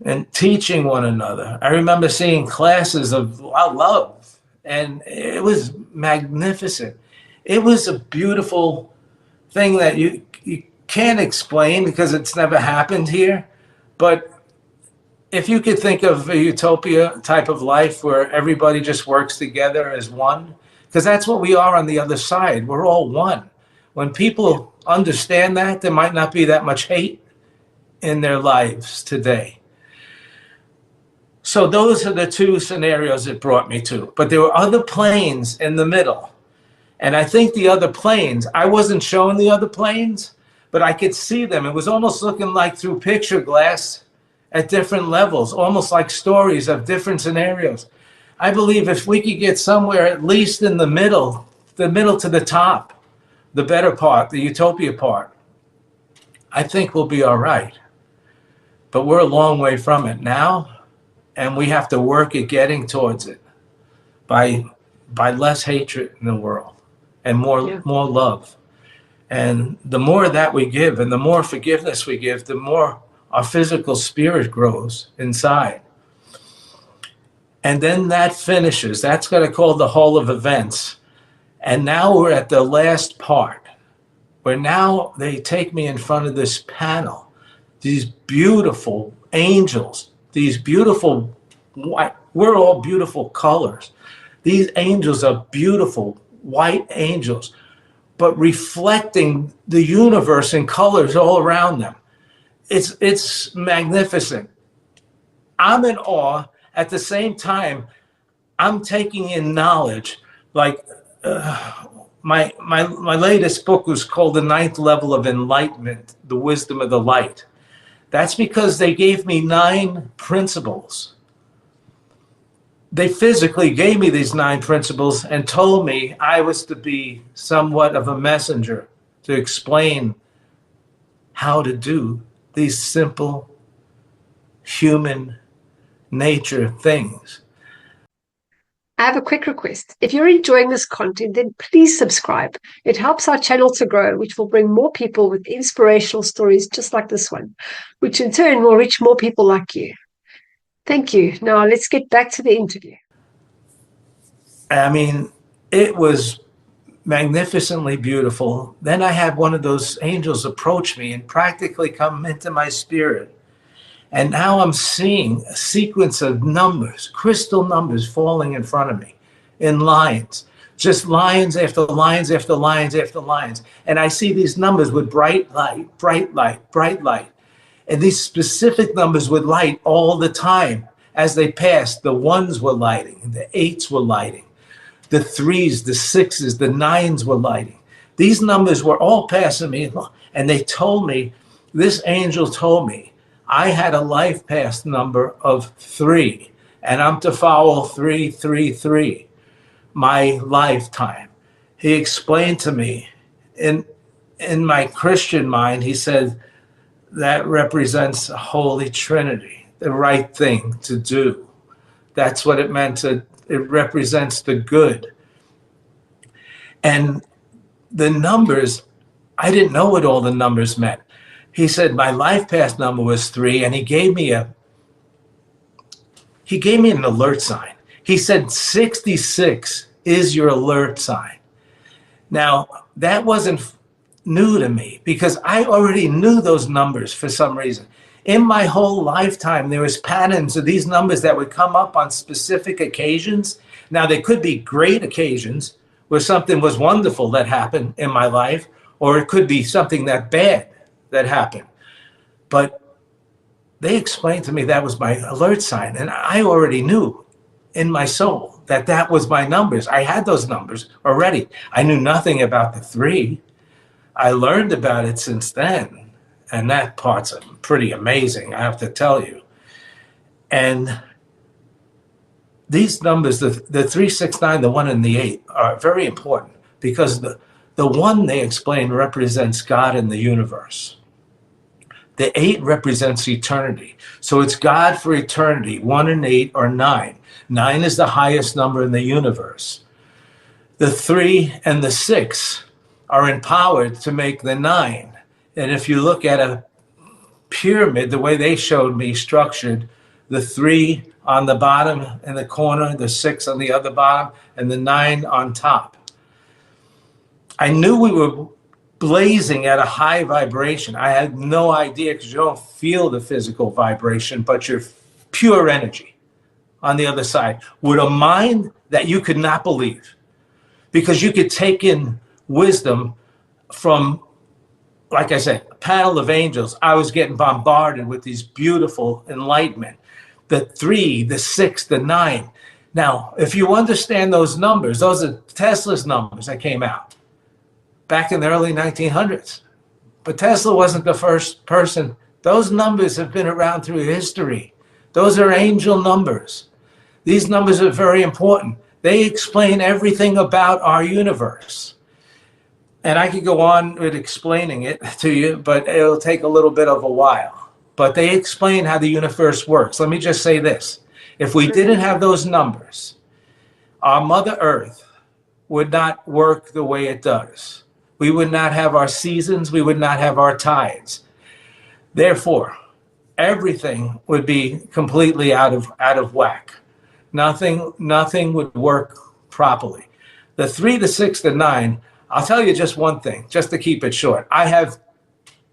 and teaching one another. I remember seeing classes of love, and it was magnificent. It was a beautiful thing that you can't explain because it's never happened here. But if you could think of a utopia type of life where everybody just works together as one, because that's what we are on the other side. We're all one. When people understand that, there might not be that much hate in their lives today. So those are the 2 scenarios it brought me to. But there were other planes in the middle. And I think the other planes, I wasn't shown the other planes, but I could see them. It was almost looking like through picture glass at different levels, almost like stories of different scenarios. I believe if we could get somewhere at least in the middle to the top, the better part, the utopia part, I think we'll be all right. But we're a long way from it now, and we have to work at getting towards it by less hatred in the world and more love. And the more that we give and the more forgiveness we give, the more our physical spirit grows inside. And then that finishes. That's going to call the Hall of Events. And now we're at the last part, where now they take me in front of this panel, these beautiful angels, these beautiful white, we're all beautiful colors. These angels are beautiful white angels, but reflecting the universe in colors all around them. It's magnificent. I'm in awe. At the same time, I'm taking in knowledge. Like my latest book was called The Ninth Level of Enlightenment, The Wisdom of the Light. That's because they gave me 9 principles. They physically gave me these 9 principles and told me I was to be somewhat of a messenger to explain how to do these simple human nature things. I have a quick request. If you're enjoying this content, then please subscribe. It helps our channel to grow, which will bring more people with inspirational stories just like this one, which in turn will reach more people like you. Thank you. Now let's get back to the interview. I mean, it was magnificently beautiful. Then I had one of those angels approach me and practically come into my spirit. And now I'm seeing a sequence of numbers, crystal numbers falling in front of me in lines, just lines after lines after lines after lines. And I see these numbers with bright light, bright light, bright light. And these specific numbers would light all the time. As they passed, the 1s were lighting, the 8s were lighting, the 3s, the 6s, the 9s were lighting. These numbers were all passing me, and they told me, this angel told me, I had a life path number of 3, and I'm to follow 333 my lifetime. He explained to me, in my Christian mind, he said, that represents the Holy Trinity, the right thing to do. That's what it meant. It represents the good. And the numbers, I didn't know what all the numbers meant. He said my life path number was 3, and he gave me an alert sign. He said 66 is your alert sign. Now, that wasn't new to me because I already knew those numbers for some reason. In my whole lifetime, there was patterns of these numbers that would come up on specific occasions. Now, they could be great occasions where something was wonderful that happened in my life, or it could be something that bad that happened. But they explained to me that was my alert sign, and I already knew in my soul that that was my numbers. I had those numbers already. I knew nothing about the 3. I learned about it since then, and that part's pretty amazing, I have to tell you. And these numbers, the 369, the 1, and the 8, are very important because the 1, they explain, represents God in the universe. The 8 represents eternity. So it's God for eternity. 1 and 8 are 9. 9 is the highest number in the universe. The 3 and the 6 are empowered to make the 9. And if you look at a pyramid, the way they showed me structured, the 3 on the bottom in the corner, the 6 on the other bottom, and the 9 on top. I knew we were blazing at a high vibration. I had no idea because you don't feel the physical vibration, but you're pure energy on the other side with a mind that you could not believe, because you could take in wisdom from, like I said, a panel of angels. I was getting bombarded with these beautiful enlightenment, the 3, the 6, the 9. Now, if you understand those numbers, those are Tesla's numbers that came out back in the early 1900s. But Tesla wasn't the first person. Those numbers have been around through history. Those are angel numbers. These numbers are very important. They explain everything about our universe. And I could go on with explaining it to you, but it'll take a little bit of a while. But they explain how the universe works. Let me just say this. If we didn't have those numbers, our Mother Earth would not work the way it does. We would not have our seasons. We would not have our tides. Therefore, everything would be completely out of whack. Nothing would work properly. The 3, the 6, the 9, I'll tell you just one thing, just to keep it short. I have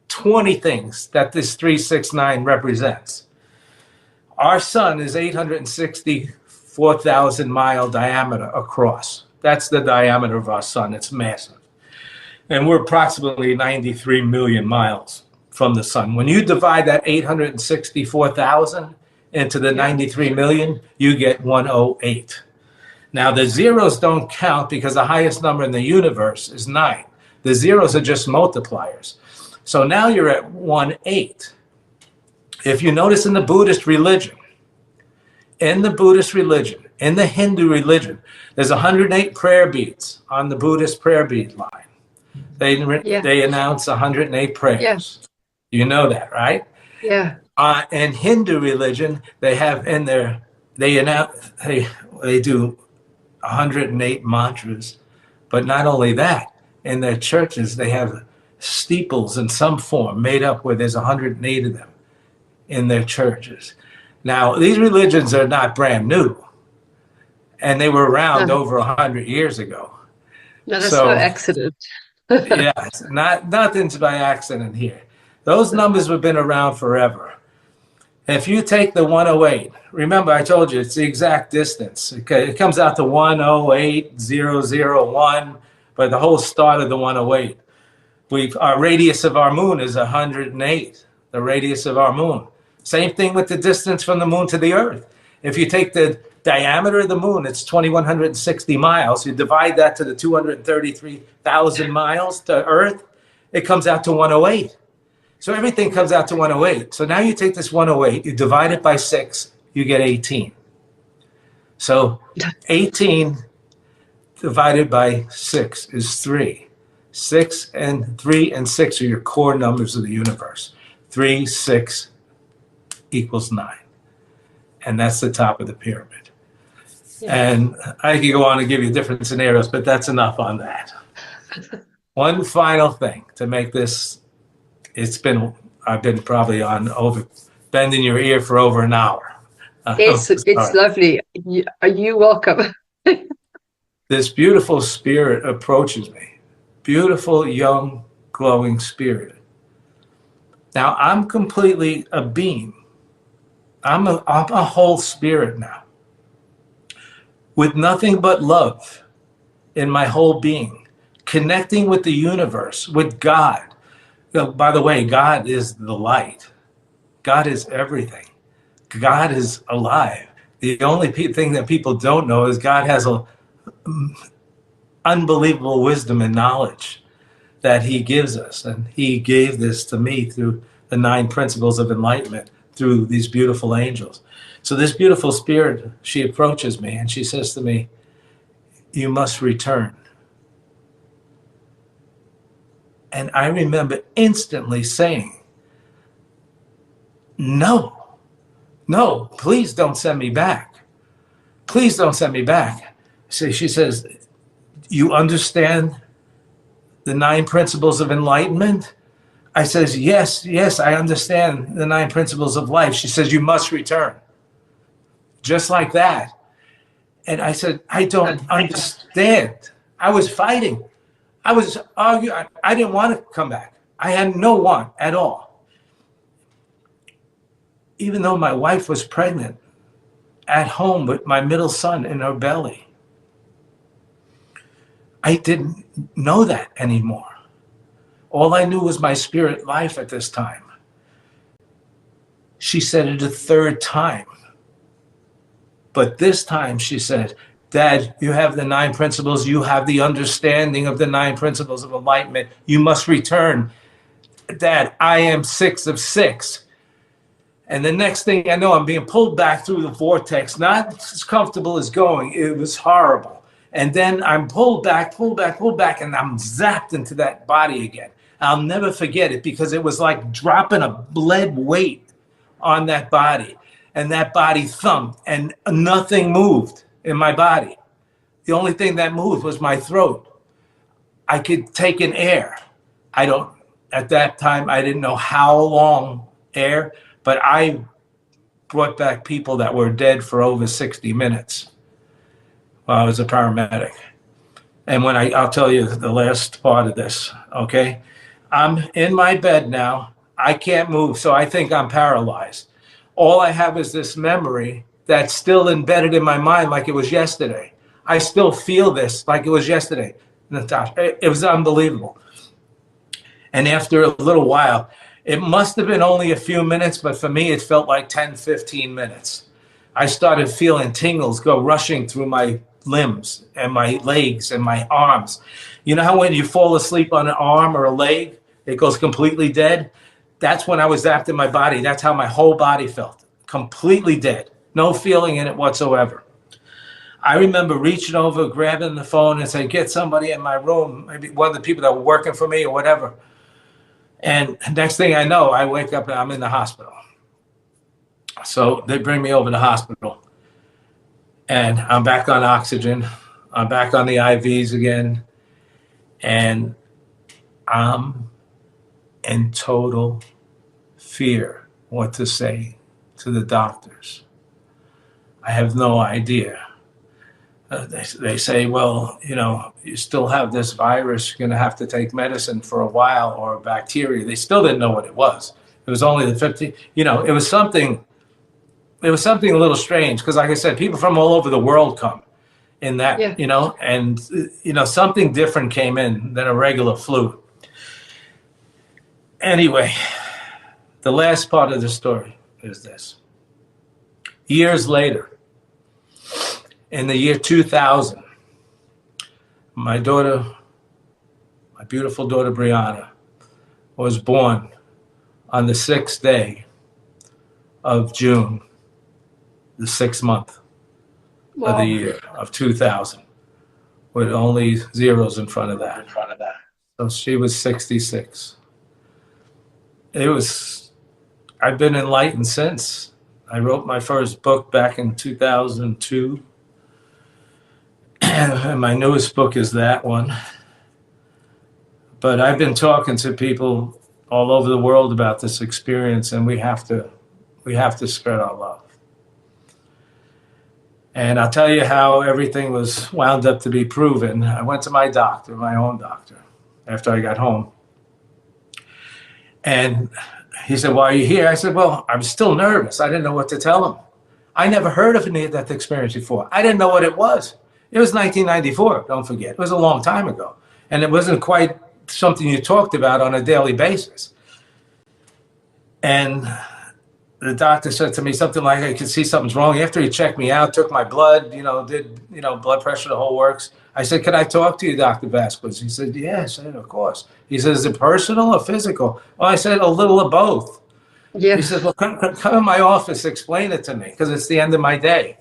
20 things that this 369 represents. Our sun is 864,000 mile diameter across. That's the diameter of our sun. It's massive. And we're approximately 93 million miles from the sun. When you divide that 864,000 into the 93 million, you get 108. Now, the zeros don't count because the highest number in the universe is 9. The zeros are just multipliers. So now you're at 1/8. If you notice in the Buddhist religion, in the Hindu religion, there's 108 prayer beads on the Buddhist prayer bead line. They announce 108 prayers. You know that, right? Yeah. In Hindu religion, they have in their, they do 108 mantras. But not only that, in their churches, they have steeples in some form made up where there's 108 of them in their churches. Now, these religions are not brand new, and they were around over 100 years ago. No, that's no accident. Yeah, nothing's by accident here. Those numbers have been around forever. If you take the 108, remember I told you it's the exact distance. It comes out to 108,001, but the whole start of the 108. Our radius of our moon is 108, the radius of our moon. Same thing with the distance from the moon to the earth. If you take the diameter of the moon, it's 2,160 miles. You divide that to the 233,000 miles to earth, it comes out to 108. So everything comes out to 108. So now you take this 108, you divide it by 6, you get 18. So 18 divided by 6 is 3. 6 and 3 and 6 are your core numbers of the universe. 3, 6 equals 9. And that's the top of the pyramid. Yeah. And I could go on and give you different scenarios, but that's enough on that. One final thing to make this, I've been probably bending your ear for over an hour. Yes, it's lovely. You're welcome. This beautiful spirit approaches me. Beautiful, young, glowing spirit. Now, I'm completely a being. I'm a whole spirit now, with nothing but love in my whole being, connecting with the universe, with God. By the way, God is the light. God is everything. God is alive. The only thing that people don't know is God has unbelievable wisdom and knowledge that he gives us. And he gave this to me through the 9 principles of enlightenment, through these beautiful angels. So this beautiful spirit, she approaches me and she says to me, "You must return." And I remember instantly saying, no, please don't send me back. Please don't send me back. So she says, "You understand the 9 principles of enlightenment?" I says, yes, I understand the 9 principles of life. She says, "You must return." Just like that. And I said, "I don't understand." I was fighting. I was arguing. I didn't want to come back. I had no want at all. Even though my wife was pregnant at home with my middle son in her belly. I didn't know that anymore. All I knew was my spirit life at this time. She said it a 3rd time. But this time she said, "Dad, you have the 9 principles. You have the understanding of the 9 principles of enlightenment. You must return. Dad, I am 6 of 6. And the next thing I know, I'm being pulled back through the vortex, not as comfortable as going. It was horrible. And then I'm pulled back, and I'm zapped into that body again. I'll never forget it because it was like dropping a lead weight on that body. And that body thumped and nothing moved in my body. The only thing that moved was my throat. I could take in air. At that time, I didn't know how long air, but I brought back people that were dead for over 60 minutes while I was a paramedic. And when I'll tell you the last part of this, okay? I'm in my bed now. I can't move, so I think I'm paralyzed. All I have is this memory that's still embedded in my mind like it was yesterday. I still feel this like it was yesterday, Natasha. It was unbelievable. And after a little while, it must have been only a few minutes, but for me, it felt like 10, 15 minutes. I started feeling tingles go rushing through my limbs and my legs and my arms. You know how when you fall asleep on an arm or a leg, it goes completely dead? That's when I was zapped in my body. That's how my whole body felt. Completely dead. No feeling in it whatsoever. I remember reaching over, grabbing the phone and saying, get somebody in my room, maybe one of the people that were working for me or whatever. And next thing I know, I wake up and I'm in the hospital. So they bring me over to the hospital. And I'm back on oxygen. I'm back on the IVs again. And I'm in total fear what to say to the doctors. I have no idea. They say, well, you know, you still have this virus. You're going to have to take medicine for a while, or bacteria. They still didn't know what it was. It was only the 50, you know, it was something a little strange because, like I said, people from all over the world come in that, Yeah. you know, and, you know, something different came in than a regular flu. Anyway, the last part of the story is this. Years later, in the year 2000, my daughter, my beautiful daughter Brianna, was born on the 6th day of June, the 6th month of the year of 2000, with only zeros in front of that. So she was 66. I've been enlightened since. I wrote my first book back in 2002. And my newest book is that one. But I've been talking to people all over the world about this experience, and we have to spread our love. And I'll tell you how everything was wound up to be proven. I went to my doctor, my own doctor, after I got home. And he said, why are you here? I said, well, I'm still nervous. I didn't know what to tell him. I never heard of a near-death experience before. I didn't know what it was. It was 1994, don't forget. It was a long time ago. And it wasn't quite something you talked about on a daily basis. And the doctor said to me something like, I could see something's wrong. After he checked me out, took my blood, did blood pressure, the whole works. I said, can I talk to you, Dr. Vasquez? He said, yes, of course. He said, is it personal or physical? Well, I said, a little of both. Yeah. He said, well, come in my office, explain it to me, because it's the end of my day.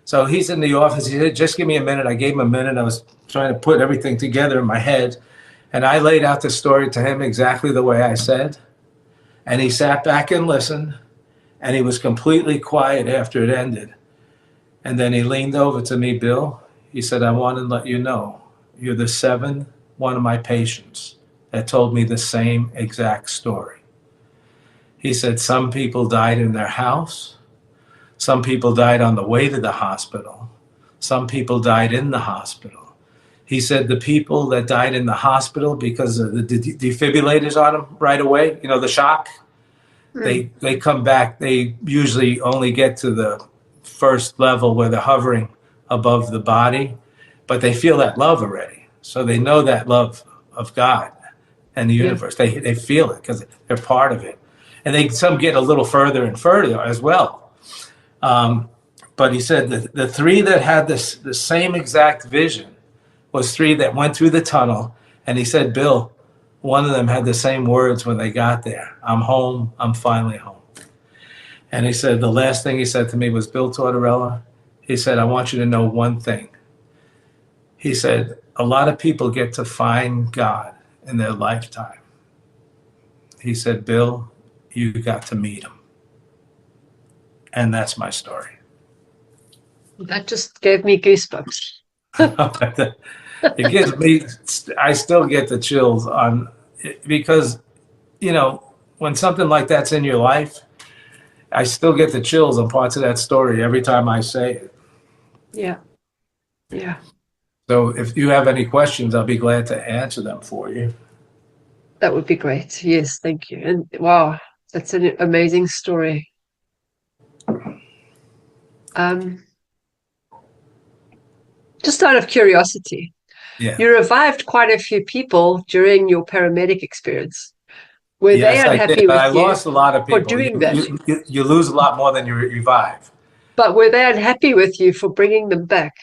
So he's in the office. He said, just give me a minute. I gave him a minute. I was trying to put everything together in my head. And I laid out the story to him exactly the way I said. And he sat back and listened. And he was completely quiet after it ended. And then he leaned over to me, Bill. He said, I want to let you know, you're the seventh one of my patients that told me the same exact story. He said, some people died in their house. Some people died on the way to the hospital. Some people died in the hospital. He said the people that died in the hospital because of the defibrillators on them right away, the shock, they come back. They usually only get to the first level where they're hovering above the body, but they feel that love already. So they know that love of God and the universe. Yeah. They feel it because they're part of it. And some get a little further and further as well. But he said the three that had the same exact vision was three that went through the tunnel. And he said, Bill, one of them had the same words when they got there. I'm home. I'm finally home. And he said, the last thing he said to me was, Bill Tortorella, he said, I want you to know one thing. He said, a lot of people get to find God in their lifetime. He said, Bill, you got to meet him. And that's my story. That just gave me goosebumps. It gives me, I still get the chills on, because, when something like that's in your life, I still get the chills on parts of that story every time I say it. Yeah. Yeah. So if you have any questions, I'll be glad to answer them for you. That would be great. Yes, thank you. And wow, that's an amazing story. Just out of curiosity, you revived quite a few people during your paramedic experience. Were they unhappy with you? I lost a lot of people for doing that? You lose a lot more than you revive. But were they unhappy with you for bringing them back?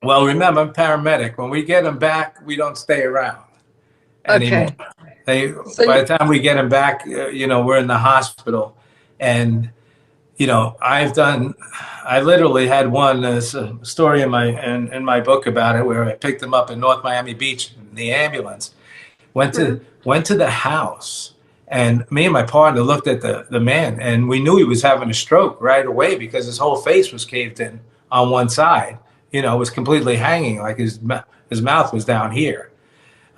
Well, remember, I'm paramedic. When we get them back, we don't stay around anymore. Okay. They, So by the time we get them back, we're in the hospital, and I literally had one. There's a story in my book about it where I picked them up in North Miami Beach in the ambulance, went to the house, and me and my partner looked at the man, and we knew he was having a stroke right away because his whole face was caved in on one side. It was completely hanging, like his mouth was down here.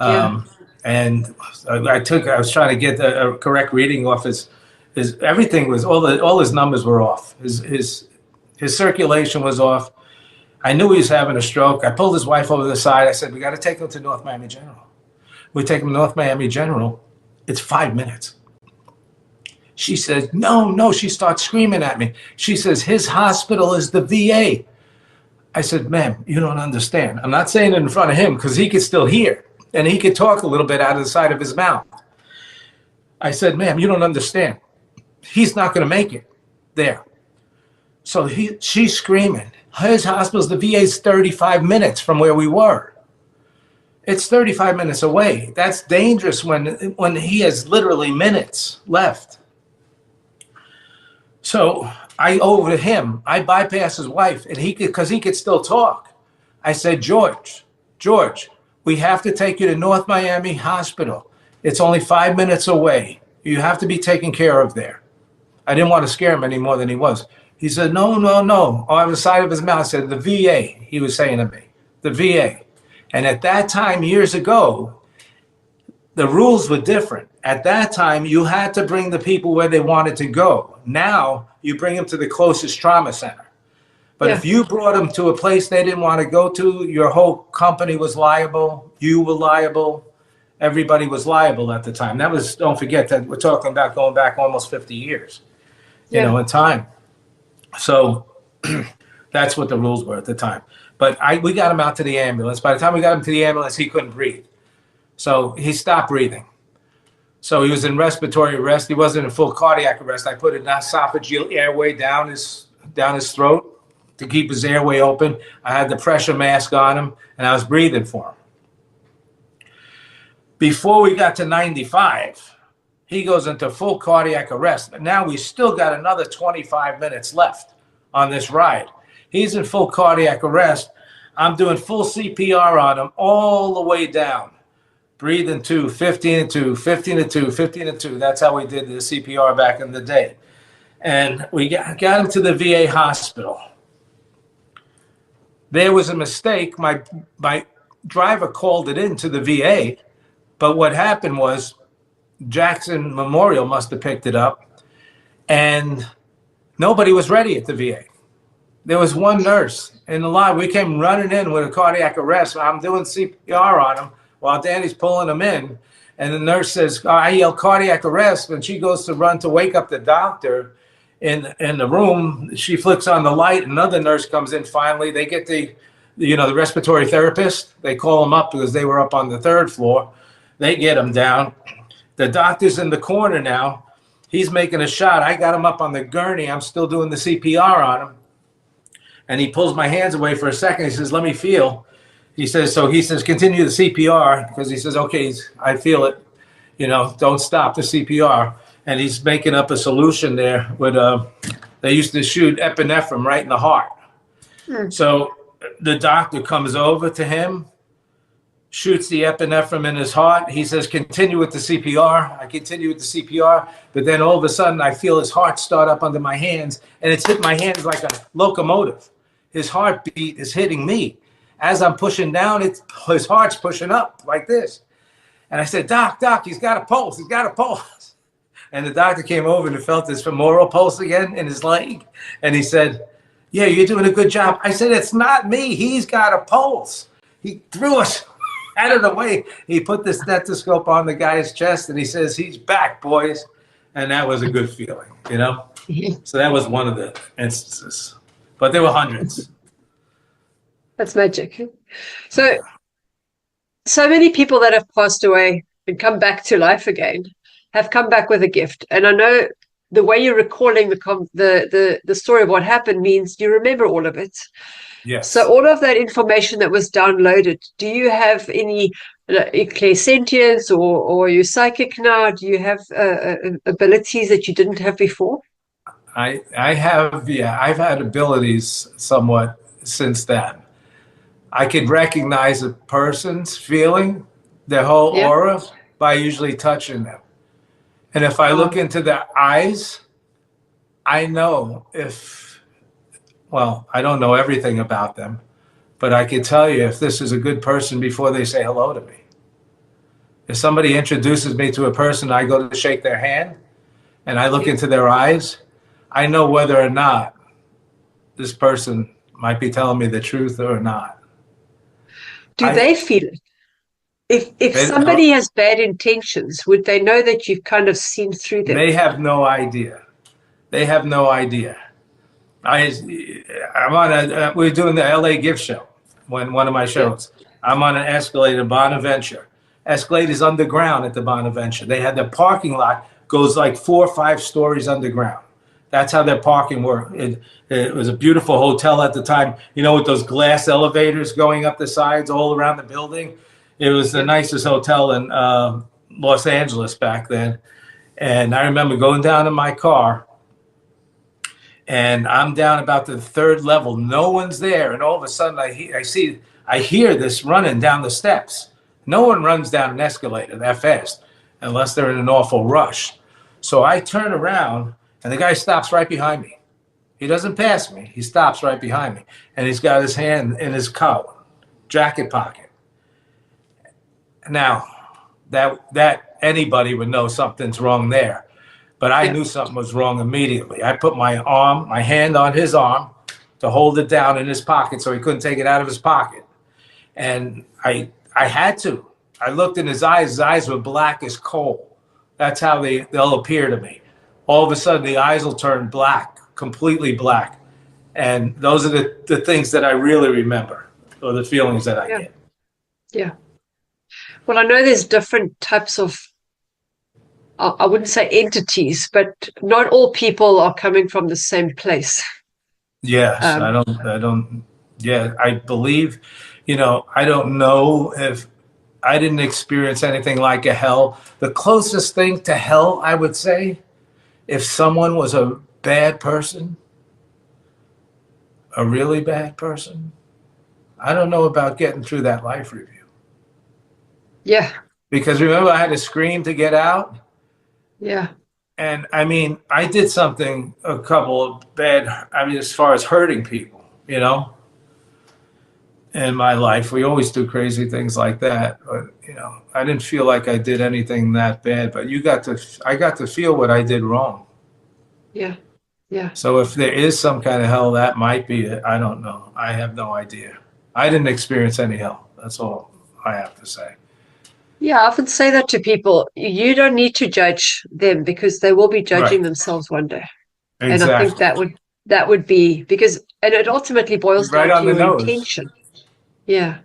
yeah, And I was trying to get a correct reading off his everything was all his numbers were off. His circulation was off. I knew he was having a stroke. I pulled his wife over the side. I said, "We got to take him to North Miami General." We take him to North Miami General. It's 5 minutes. She says, "No, no." She starts screaming at me. She says, "His hospital is the VA." I said, "Ma'am, you don't understand." I'm not saying it in front of him because he could still hear and he could talk a little bit out of the side of his mouth. I said, "Ma'am, you don't understand. He's not going to make it there." So she's screaming. His hospital's the VA's 35 minutes from where we were. It's 35 minutes away. That's dangerous when he has literally minutes left. So I over to him. I bypass his wife, and because he could still talk. I said, George, we have to take you to North Miami Hospital. It's only 5 minutes away. You have to be taken care of there. I didn't want to scare him any more than he was. He said, no, no, no. On the side of his mouth said, the VA, he was saying to me, the VA. And at that time, years ago, the rules were different. At that time, you had to bring the people where they wanted to go. Now, you bring them to the closest trauma center. But if you brought them to a place they didn't want to go to, your whole company was liable, you were liable, everybody was liable at the time. That was, don't forget that we're talking about going back almost 50 years, in time. So that's what the rules were at the time. But we got him out to the ambulance. By the time we got him to the ambulance, he couldn't breathe. So he stopped breathing. So he was in respiratory arrest. He wasn't in full cardiac arrest. I put an esophageal airway down his throat to keep his airway open. I had the pressure mask on him, and I was breathing for him. Before we got to 95, he goes into full cardiac arrest. But now we still got another 25 minutes left on this ride. He's in full cardiac arrest. I'm doing full CPR on him all the way down. Breathing 2, 15 and 2, 15 and 2, 15 and 2. That's how we did the CPR back in the day. And we got him to the VA hospital. There was a mistake. My driver called it into the VA, but what happened was Jackson Memorial must have picked it up, and nobody was ready at the VA. There was one nurse in the line. We came running in with a cardiac arrest. I'm doing CPR on him while Danny's pulling him in, and the nurse says, I yell cardiac arrest. When she goes to run to wake up the doctor in the room, she flicks on the light. Another nurse comes in. Finally, they get the respiratory therapist. They call him up because they were up on the 3rd floor. They get him down. The doctor's in the corner now. He's making a shot. I got him up on the gurney. I'm still doing the CPR on him. And he pulls my hands away for a second. He says, let me feel. He says, continue the CPR, because he says, okay, I feel it. Don't stop the CPR. And he's making up a solution there with they used to shoot epinephrine right in the heart. So the doctor comes over to him, shoots the epinephrine in his heart. He says, continue with the CPR. I continue with the CPR, but then all of a sudden I feel his heart start up under my hands, and it's hit my hands like a locomotive. His heartbeat is hitting me. As I'm pushing down, his heart's pushing up like this. And I said, Doc, he's got a pulse. And the doctor came over and felt his femoral pulse again in his leg. And he said, yeah, you're doing a good job. I said, it's not me. He's got a pulse. He threw us out of the way. He put the stethoscope on the guy's chest, and he says, he's back, boys. And that was a good feeling, So that was one of the instances. But there were hundreds. That's magic. So many people that have passed away and come back to life again have come back with a gift. And I know the way you're recalling the story of what happened means you remember all of it. So Yes. all of that information that was downloaded, do you have any clairsentience, or are you psychic now? Do you have abilities that you didn't have before? I have, yeah, I've had abilities somewhat since then. I could recognize a person's feeling, their whole Yeah. aura, by usually touching them. And if I look Wow. into their eyes, I know if, well, I don't know everything about them, but I can tell you if this is a good person before they say hello to me. If somebody introduces me to a person, I go to shake their hand and I look Yeah. into their eyes, I know whether or not this person might be telling me the truth or not. Do I they feel it? If they, somebody has bad intentions, would they know that you've kind of seen through them? they have no idea. They have no idea. I I'm on a we're doing the LA gift show, one of my Yeah. shows. I'm on an escalator at Bonaventure. Escalator's underground at the Bonaventure. They had the parking lot goes like 4 or 5 stories underground. That's how their parking worked. It was a beautiful hotel at the time, you know, with those glass elevators going up the sides all around the building. It was the Yeah. nicest hotel in Los Angeles back then. And I remember going down in my car, and I'm down about the 3rd level. No one's there, and all of a sudden I hear this running down the steps. No one runs down an escalator that fast unless they're in an awful rush. So I turn around, and the guy stops right behind me. He doesn't pass me. He stops right behind me, and he's got his hand in his coat, jacket pocket. Now, that anybody would know something's wrong there. But I Yeah. knew something was wrong immediately. I put my hand on his arm to hold it down in his pocket so he couldn't take it out of his pocket. And I had to. I looked in his eyes. His eyes were black as coal. That's how they'll appear to me. All of a sudden, the eyes will turn black, completely black. And those are the things that I really remember, or the feelings that I Yeah. get. Yeah. Well, I know there's different types of, I wouldn't say entities, but not all people are coming from the same place. Yes, Um, yeah, I believe, I don't know if I didn't experience anything like a hell. The closest thing to hell, I would say, if someone was a bad person, a really bad person, I don't know about getting through that life review. yeah. Because remember, I had to scream to get out. Yeah. And I mean, I did something, a couple of bad, I mean, as far as hurting people, in my life. We always do crazy things like that. But, I didn't feel like I did anything that bad, but I got to feel what I did wrong. Yeah. Yeah. So if there is some kind of hell, that might be it. I don't know. I have no idea. I didn't experience any hell. That's all I have to say. Yeah. I often say that to people. You don't need to judge them because they will be judging Right. themselves one day. And I think Exactly. that would be because, and it ultimately boils You're right down to on the your nose. intention. Yeah.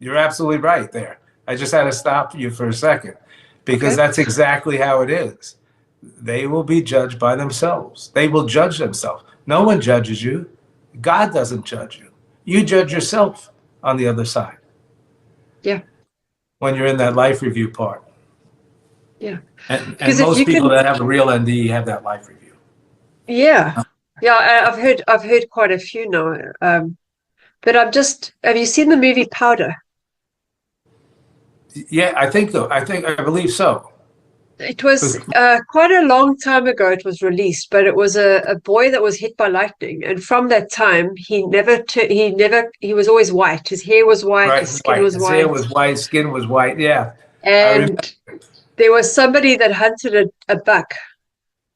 You're absolutely right there. I just had to stop you for a second because Okay. that's exactly how it is. They will be judged by themselves. They will judge themselves. No one judges you. God doesn't judge you. You judge yourself on the other side Yeah. when you're in that life review part. Yeah. And Because if most you people can, that have a real NDE have that life review. yeah. Yeah. I've heard quite a few now. But have you seen the movie Powder? Yeah, I believe so. It was quite a long time ago it was released, but it was a boy that was hit by lightning. And from that time, he was always white. His hair was white, his Right, skin white. was His hair white. was white, skin was white. Yeah, I remember. And there was somebody that hunted a buck,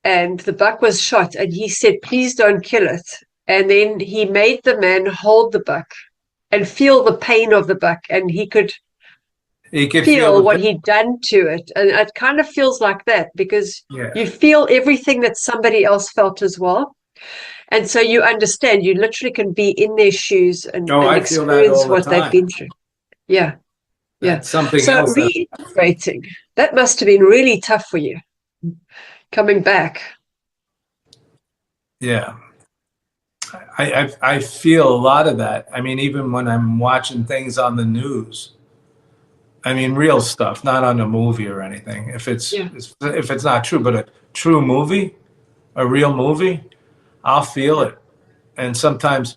and the buck was shot, and he said, "Please don't kill it." And then he made the man hold the buck and feel the pain of the buck, and he could You could feel feel the what pain. he'd done to it. And it kind of feels like that because Yeah. you feel everything that somebody else felt as well. And so you understand, you literally can be in their shoes Oh, and I feel that experience all the what they've time. been through. Yeah. Yeah. That's something So else that reintegrating, that must have been really tough for you coming back. Yeah. I feel a lot of that. I mean, even when I'm watching things on the news, I mean, real stuff, not on a movie or anything. Yeah. If it's not true, but a true movie, a real movie, I'll feel Yeah. it. And sometimes,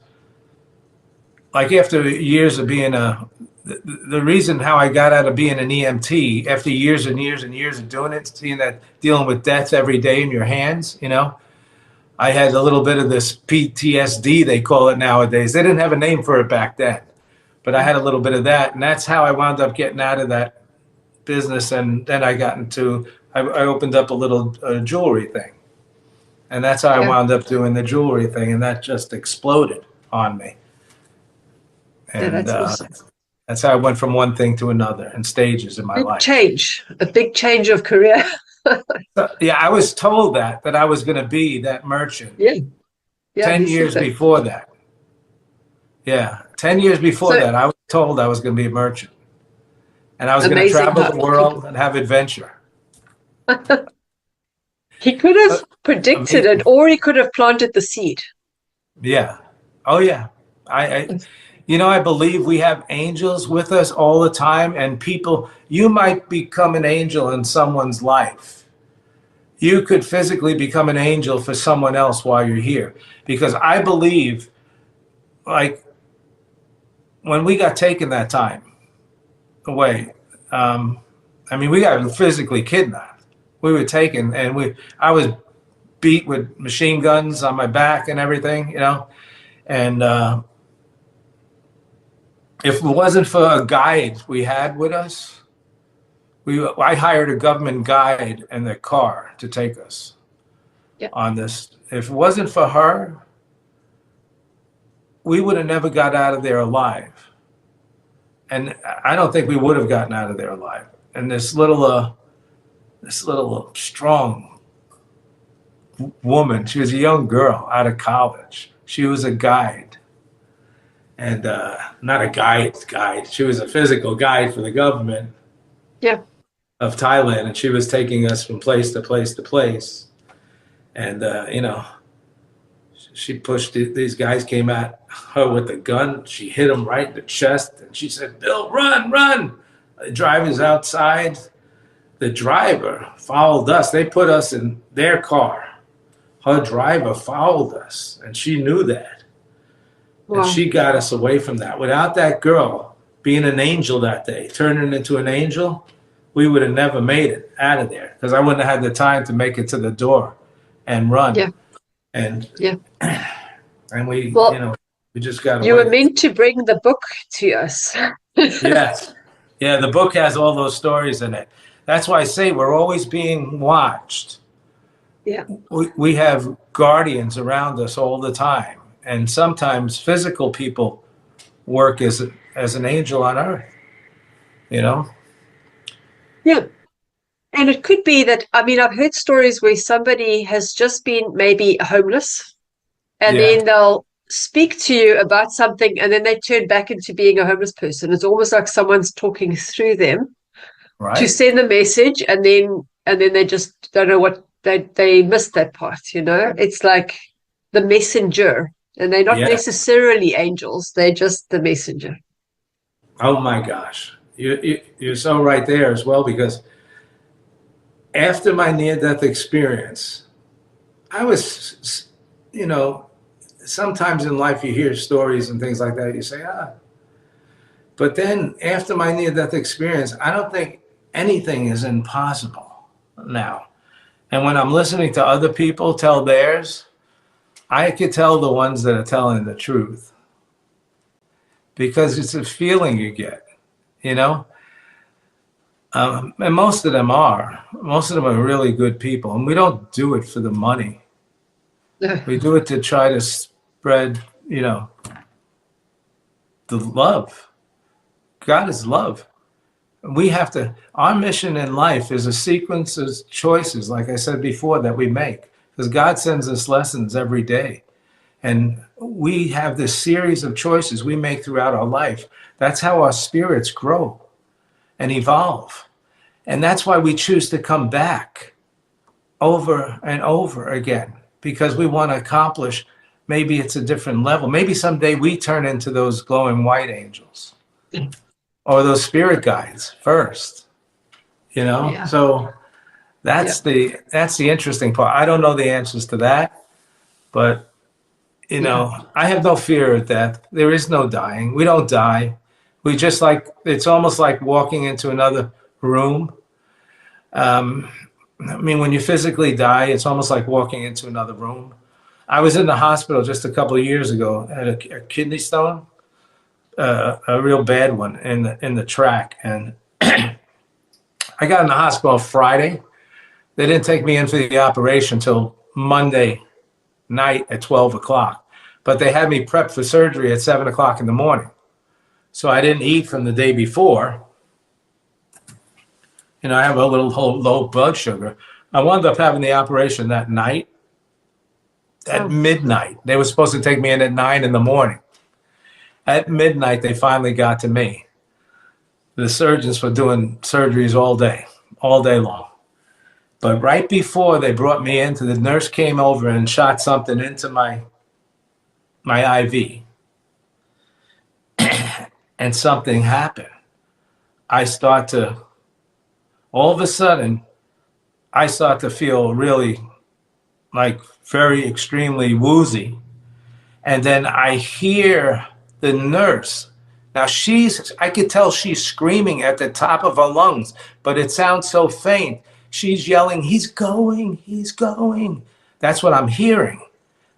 like after years of being the reason how I got out of being an EMT after years and years and years of doing it, seeing that dealing with death every day in your hands, you know, I had a little bit of this PTSD, they call it nowadays. They didn't have a name for it back then, but I had a little bit of that. And that's how I wound up getting out of that business. And then I opened up a little jewelry thing. And that's how I Yeah. wound up doing the jewelry thing. And that just exploded on me. Yeah, And that's awesome. that's how I went from one thing to another in stages in my Big life. change, a big change of career. Yeah, I was told that I was going to be that merchant Yeah. Yeah, 10 you said years that. before that. Yeah, 10 years before So that, I was told I was going to be a merchant. And I was going to amazing travel how the world and have adventure. he could Uh, have predicted it, Amazing. or he could have planted the seed. Yeah. Oh, yeah. I believe we have angels with us all the time, and people, you might become an angel in someone's life. You could physically become an angel for someone else while you're here. Because I believe, like, when we got taken that time away, I mean, we got physically kidnapped. We were taken, and I was beat with machine guns on my back and everything, you know. And if it wasn't for a guide we had with us, I hired a government guide in the car to take us Yeah. on this. If it wasn't for her, we would have never got out of there alive. And I don't think we would have gotten out of there alive. And this little strong woman, she was a young girl out of college. She was a guide. And not a guide. She was a physical guide for the government Yeah. of Thailand, and she was taking us from place to place to place. And she pushed these guys came at her with a gun. She hit them right in the chest, and she said, "Bill, run, run!" The driver's outside. The driver followed us. They put us in their car. Her driver followed us, and she knew that. And Wow. she got us away from that. Without that girl being an angel that day, turning into an angel, we would have never made it out of there because I wouldn't have had the time to make it to the door and run. Yeah. And Yeah. and Well, we just got you were away. meant to bring the book to us. Yes. Yeah, the book has all those stories in it. That's why I say we're always being watched. Yeah. We have guardians around us all the time. And sometimes physical people work as an angel on earth, you know? Yeah. And it could be that, I mean, I've heard stories where somebody has just been maybe homeless and Yeah, then they'll speak to you about something and then they turn back into being a homeless person. It's almost like someone's talking through them to right? send the message and then they just don't know what they missed that part, you know? It's like the messenger. And they're not Yeah. necessarily angels, they're just the messenger. Oh my gosh. You're so right there as well, because after my near-death experience, I was, sometimes in life you hear stories and things like that. You say, But then after my near-death experience, I don't think anything is impossible now. And when I'm listening to other people tell theirs, I could tell the ones that are telling the truth because it's a feeling you get, you know? And most of them are. Most of them are really good people. And we don't do it for the money. We do it to try to spread, the love. God is love. Our mission in life is a sequence of choices, like I said before, that we make. Because God sends us lessons every day. And we have this series of choices we make throughout our life. That's how our spirits grow and evolve. And that's why we choose to come back over and over again, because we want to accomplish. Maybe it's a different level. Maybe someday we turn into those glowing white angels or those spirit guides first, Yeah. So that's the interesting part. I don't know the answers to that, but I have no fear of death. There is no dying. We don't die. We just it's almost like walking into another room. I mean, when you physically die, it's almost like walking into another room. I was in the hospital just a couple of years ago. I had a kidney stone, a real bad one in the track, and I got in the hospital Friday. They didn't take me in for the operation until Monday night at 12 o'clock, but they had me prepped for surgery at 7 o'clock in the morning. So I didn't eat from the day before. I have a little low blood sugar. I wound up having the operation that night at midnight. They were supposed to take me in at 9 in the morning. At midnight, they finally got to me. The surgeons were doing surgeries all day long. But right before they brought me in, the nurse came over and shot something into my IV. And something happened. All of a sudden, I start to feel really very extremely woozy. And then I hear the nurse. Now I could tell she's screaming at the top of her lungs, but it sounds so faint. She's yelling, "He's going, he's going." That's what I'm hearing.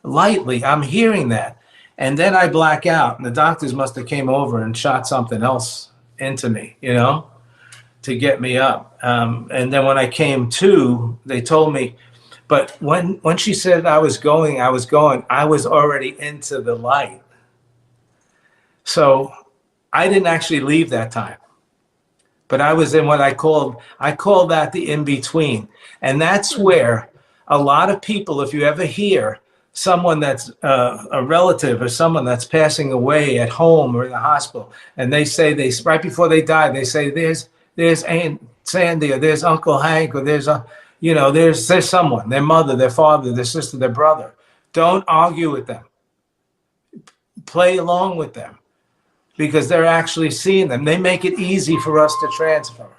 Lightly, I'm hearing that. And then I black out, and the doctors must have came over and shot something else into me, to get me up. And then when I came to, they told me, but when she said I was going, I was already into the light. So I didn't actually leave that time, but I was in what I call that the in-between. And that's where a lot of people, if you ever hear someone that's a relative or someone that's passing away at home or in the hospital, and they say right before they die, they say there's Aunt Sandy, or there's Uncle Hank, or there's there's someone, their mother, their father, their sister, their brother. Don't argue with them. Play along with them, because they're actually seeing them. They make it easy for us to transfer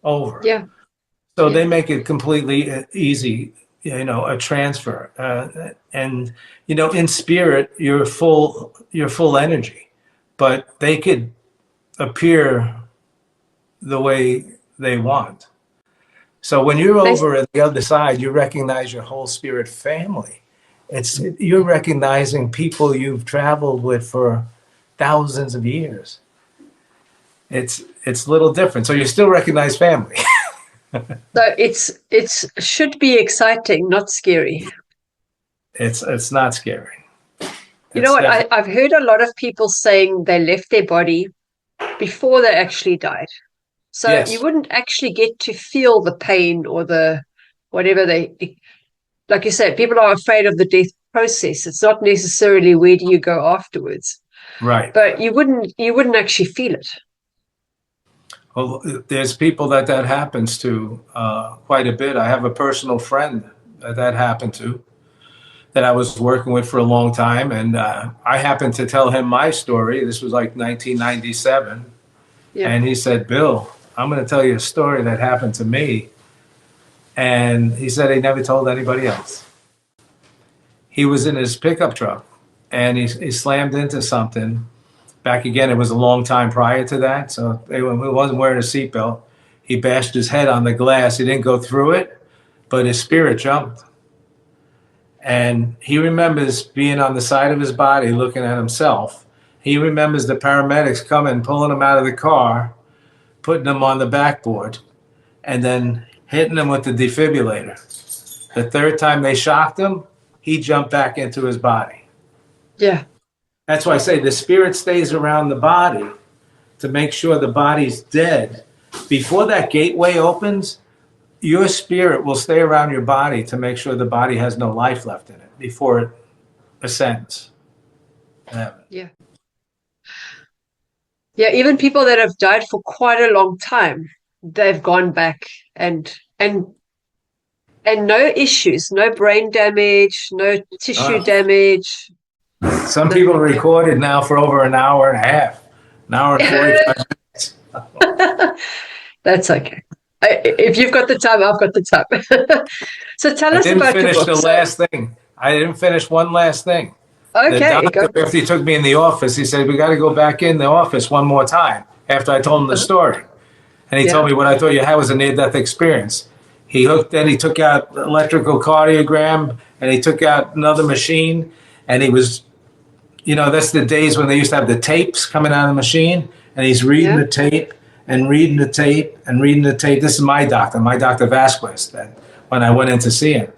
over. Yeah. So they make it completely easy, a transfer. And in spirit, you're full energy, but they could appear the way they want. So when you're over at the other side, you recognize your whole spirit family. You're recognizing people you've traveled with for thousands of years. It's a little different. So you still recognize family. So it's should be exciting, not scary. It's not scary. You know what? I've heard a lot of people saying they left their body before they actually died. So Yes. you wouldn't actually get to feel the pain or the whatever like you said, people are afraid of the death process. It's not necessarily where do you go afterwards. Right. But you wouldn't actually feel it. Well, there's people that happens to quite a bit. I have a personal friend that happened to, that I was working with for a long time. And I happened to tell him my story. This was like 1997. Yeah. And he said, "Bill, I'm going to tell you a story that happened to me." And he said he never told anybody else. He was in his pickup truck and he slammed into something. Back again, it was a long time prior to that, so he wasn't wearing a seatbelt. He bashed his head on the glass. He didn't go through it, but his spirit jumped. And he remembers being on the side of his body looking at himself. He remembers the paramedics coming, pulling him out of the car, putting him on the backboard, and then hitting him with the defibrillator. The third time they shocked him, he jumped back into his body. Yeah. That's why I say the spirit stays around the body to make sure the body's dead. Before that gateway opens, your spirit will stay around your body to make sure the body has no life left in it before it ascends. Yeah. Yeah, even people that have died for quite a long time, they've gone back and And no issues, no brain damage, no tissue damage. Some people record it now for over an hour and a half, an hour and 45 minutes. That's okay. If you've got the time, I've got the time. So tell us about your book. The last thing. I didn't finish one last thing. The Okay, doctor, after he took me in the office, he said, we got to go back in the office one more time after I told him the story. And he told me what I thought you had was a near-death experience. Then he took out electrical cardiogram, and he took out another machine, and he was, that's the days when they used to have the tapes coming out of the machine, and he's reading the tape and reading the tape and reading the tape. This is my Dr. Vasquez, that when I went in to see him.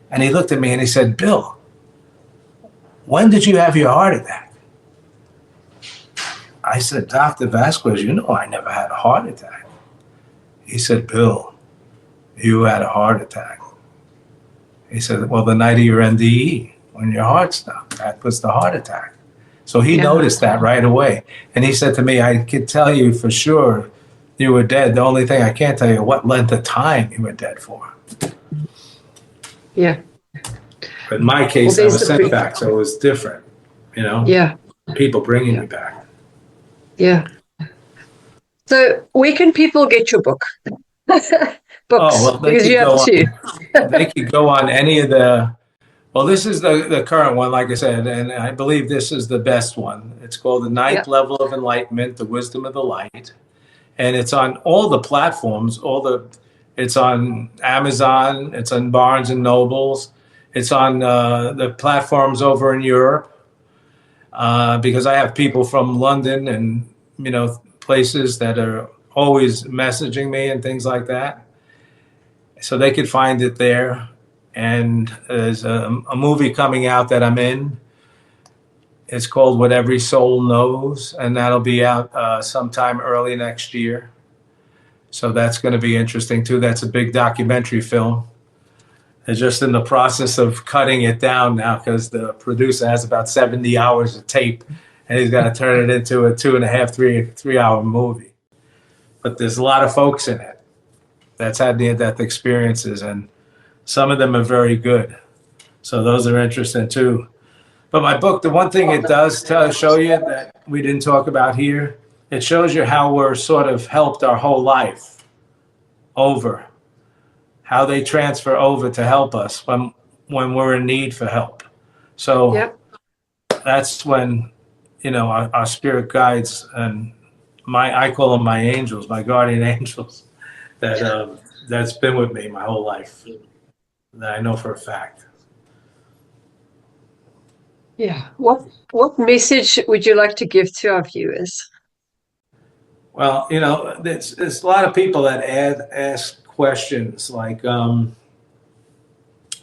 And he looked at me and he said, Bill, when did you have your heart attack? I said, Dr. Vasquez, I never had a heart attack. He said, Bill, you had a heart attack. He said, well, the night of your NDE, when your heart stopped, that was the heart attack. So he noticed that right away. And he said to me, I could tell you for sure you were dead. The only thing I can't tell you what length of time you were dead for. Yeah. But in my case, I was sent back, so it was different, Yeah. People bringing me back. Yeah. So where can people get your book? Books, because you have two. They could go on any of this is the current one, like I said, and I believe this is the best one. It's called the Ninth Level of Enlightenment, the Wisdom of the Light. And it's on all the platforms, it's on Amazon, it's on Barnes and Nobles, it's on the platforms over in Europe, because I have people from London and, places that are always messaging me and things like that. So they could find it there. And there's a movie coming out that I'm in. It's called What Every Soul Knows, and that'll be out sometime early next year. So that's going to be interesting too. That's a big documentary film. They're just in the process of cutting it down now because the producer has about 70 hours of tape, and he's got to turn it into a 2.5, 3 hour movie. But there's a lot of folks in it that's had near-death experiences, and some of them are very good. So those are interesting too. But my book, the one thing it does show you that we didn't talk about here, it shows you how we're sort of helped our whole life over, how they transfer over to help us when we're in need for help. So that's when, our spirit guides, and I call them my angels, my guardian angels, that's been with me my whole life, that I know for a fact. Yeah. What message would you like to give to our viewers? Well, there's a lot of people that ask questions like,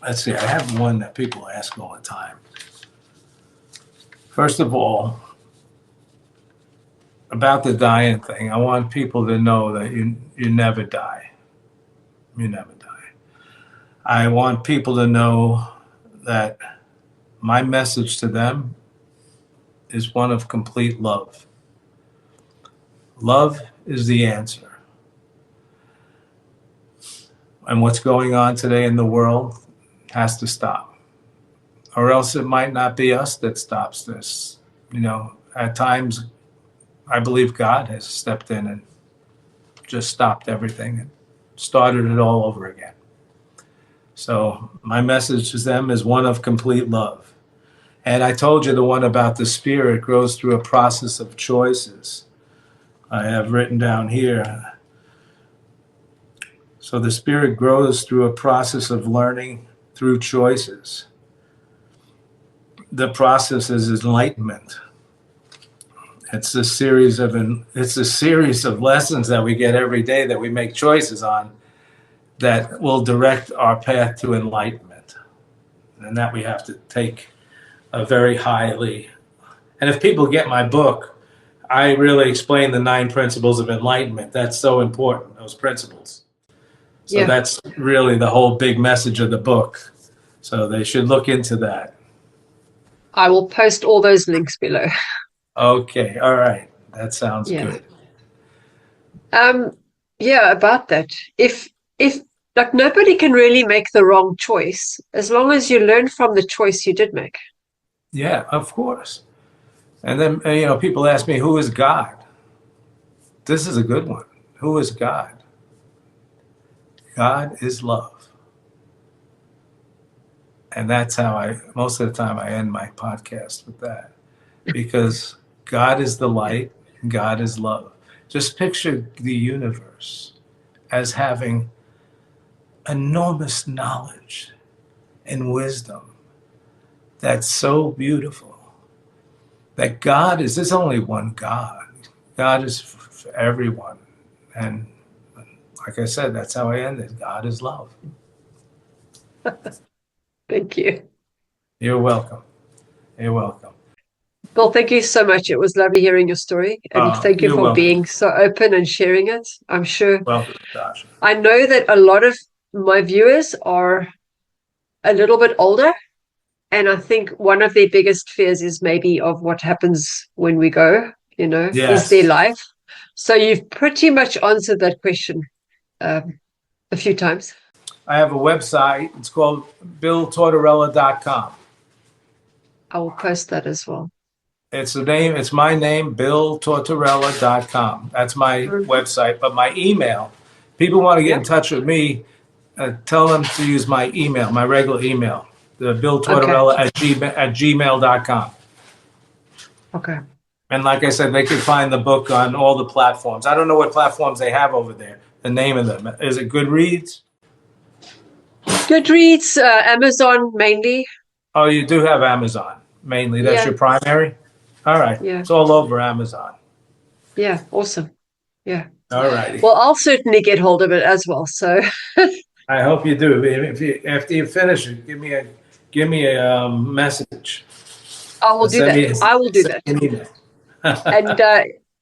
let's see, I have one that people ask all the time. First of all, about the dying thing, I want people to know that you never die. You never die. I want people to know that my message to them is one of complete love. Love is the answer. And what's going on today in the world has to stop. Or else it might not be us that stops this. At times, I believe God has stepped in and just stopped everything and started it all over again. So my message to them is one of complete love. And I told you the one about the spirit grows through a process of choices. I have written down here. So the spirit grows through a process of learning through choices. The process is enlightenment. It's a series of lessons that we get every day that we make choices on that will direct our path to enlightenment. And that we have to take a very highly. And if people get my book, I really explain the 9 principles of enlightenment. That's so important, those principles. So that's really the whole big message of the book. So they should look into that. I will post all those links below. Okay, all right. That sounds good. About that. If Like nobody can really make the wrong choice as long as you learn from the choice you did make. Yeah, of course. And then, people ask me, who is God? This is a good one. Who is God? God is love. And that's how most of the time I end my podcast with that, because God is the light, God is love. Just picture the universe as having enormous knowledge and wisdom that's so beautiful that there's only one God. God is for everyone. And like I said, that's how I ended. God is love. Thank you. You're welcome. You're welcome. Bill, thank you so much. It was lovely hearing your story. And thank you You're for welcome. being so open and sharing it. I'm sure. Welcome, Natasha. I know that a lot of my viewers are a little bit older. And I think one of their biggest fears is maybe of what happens when we go, Yes. is their life. So you've pretty much answered that question a few times. I have a website. It's called BillTortorella.com. I will post that as well. It's my name, BillTortorella.com. That's my website. But my email, people want to get in touch with me, tell them to use my email, my regular email, the BillTortorella at gmail.com. Okay. And like I said, they can find the book on all the platforms. I don't know what platforms they have over there, the name of them. Is it Goodreads? Goodreads, Amazon mainly. Oh, you do have Amazon mainly. That's your primary? All right. Yeah. It's all over Amazon. Yeah, awesome. Yeah. All righty. Well, I'll certainly get hold of it as well. So I hope you do. After you finish it, give me a message. I will do that. I will do that. An email. And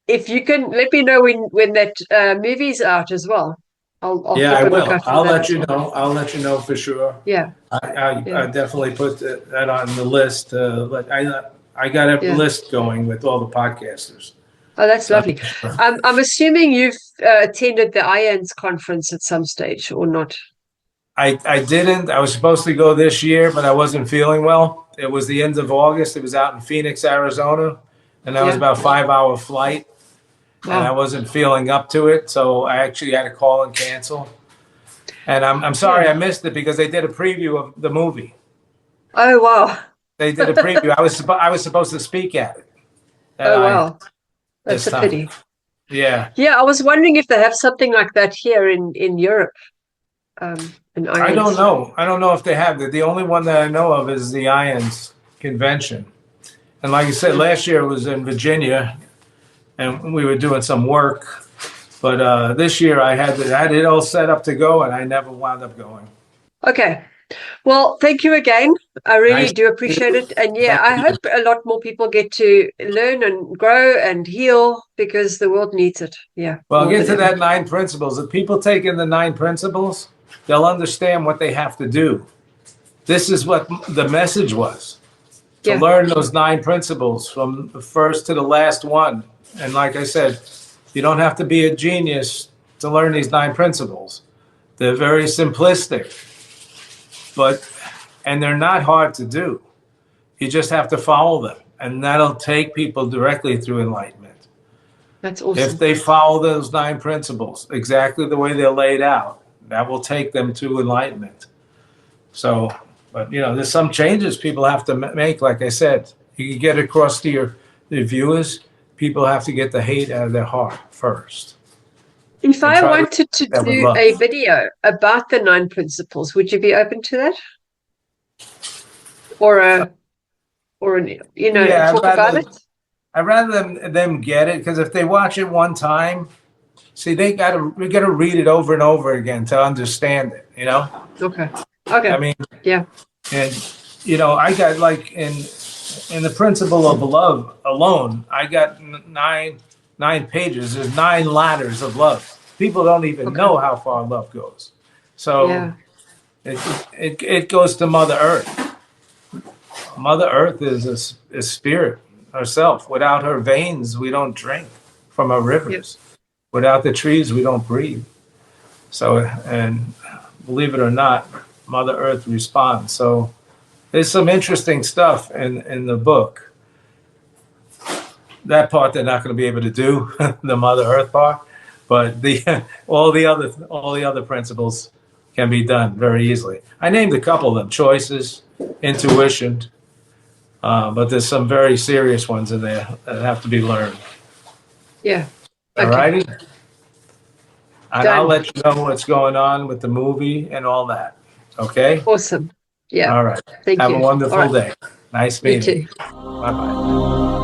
if you can let me know when that movie's out as well. I'll I keep a will. lookout for I'll that let you as well. know. I'll let you know for sure. Yeah. I definitely put that on the list. I got a list going with all the podcasters. Oh, that's lovely. I'm assuming you've attended the IANS conference at some stage or not? I didn't. I was supposed to go this year, but I wasn't feeling well. It was the end of August. It was out in Phoenix, Arizona, and that was about a 5-hour flight. Wow. And I wasn't feeling up to it, so I actually had to call and cancel. And I'm sorry I missed it because they did a preview of the movie. Oh wow! They did a preview. I was supposed to speak at it. Oh wow, that's a pity. Yeah. Yeah, I was wondering if they have something like that here in Europe. In I don't know. I don't know if they have it. The only one that I know of is the IANS convention. And like I said, last year it was in Virginia, and we were doing some work. But this year I had it all set up to go, and I never wound up going. Okay. Well, thank you again. I really do appreciate it. And I hope a lot more people get to learn and grow and heal because the world needs it. Yeah. Well, get to that 9 principles. If people take in the 9 principles, they'll understand what they have to do. This is what the message was. To learn those 9 principles from the first to the last one. And like I said, you don't have to be a genius to learn these 9 principles. They're very simplistic, and they're not hard to do. You just have to follow them, and that'll take people directly through enlightenment. That's awesome. If they follow those 9 principles exactly the way they're laid out, that will take them to enlightenment. So, but there's some changes people have to make. Like I said, you can get across to your viewers. People have to get the hate out of their heart first. If I wanted to do a video about the 9 principles, would you be open to that? Or talk about it? I'd rather them get it, because if they watch it one time, see, we got to read it over and over again to understand it. Okay. I mean, and I got like in the principle of love alone, I got nine pages. There's 9 ladders of love. People don't even know how far love goes. So it goes to Mother Earth. Mother Earth is a spirit herself. Without her veins, we don't drink from her rivers. Without the trees, we don't breathe. So, and believe it or not, Mother Earth responds. So there's some interesting stuff in the book. That part they're not going to be able to do, the Mother Earth part, but all the other principles can be done very easily. I named a couple of them: choices, intuition, but there's some very serious ones in there that have to be learned. Yeah. All Okay. righty? And Done. I'll let you know what's going on with the movie and all that. Okay? Awesome. Yeah. All right. Thank Have you. a wonderful All right. day. Nice You meeting too. you. Bye-bye.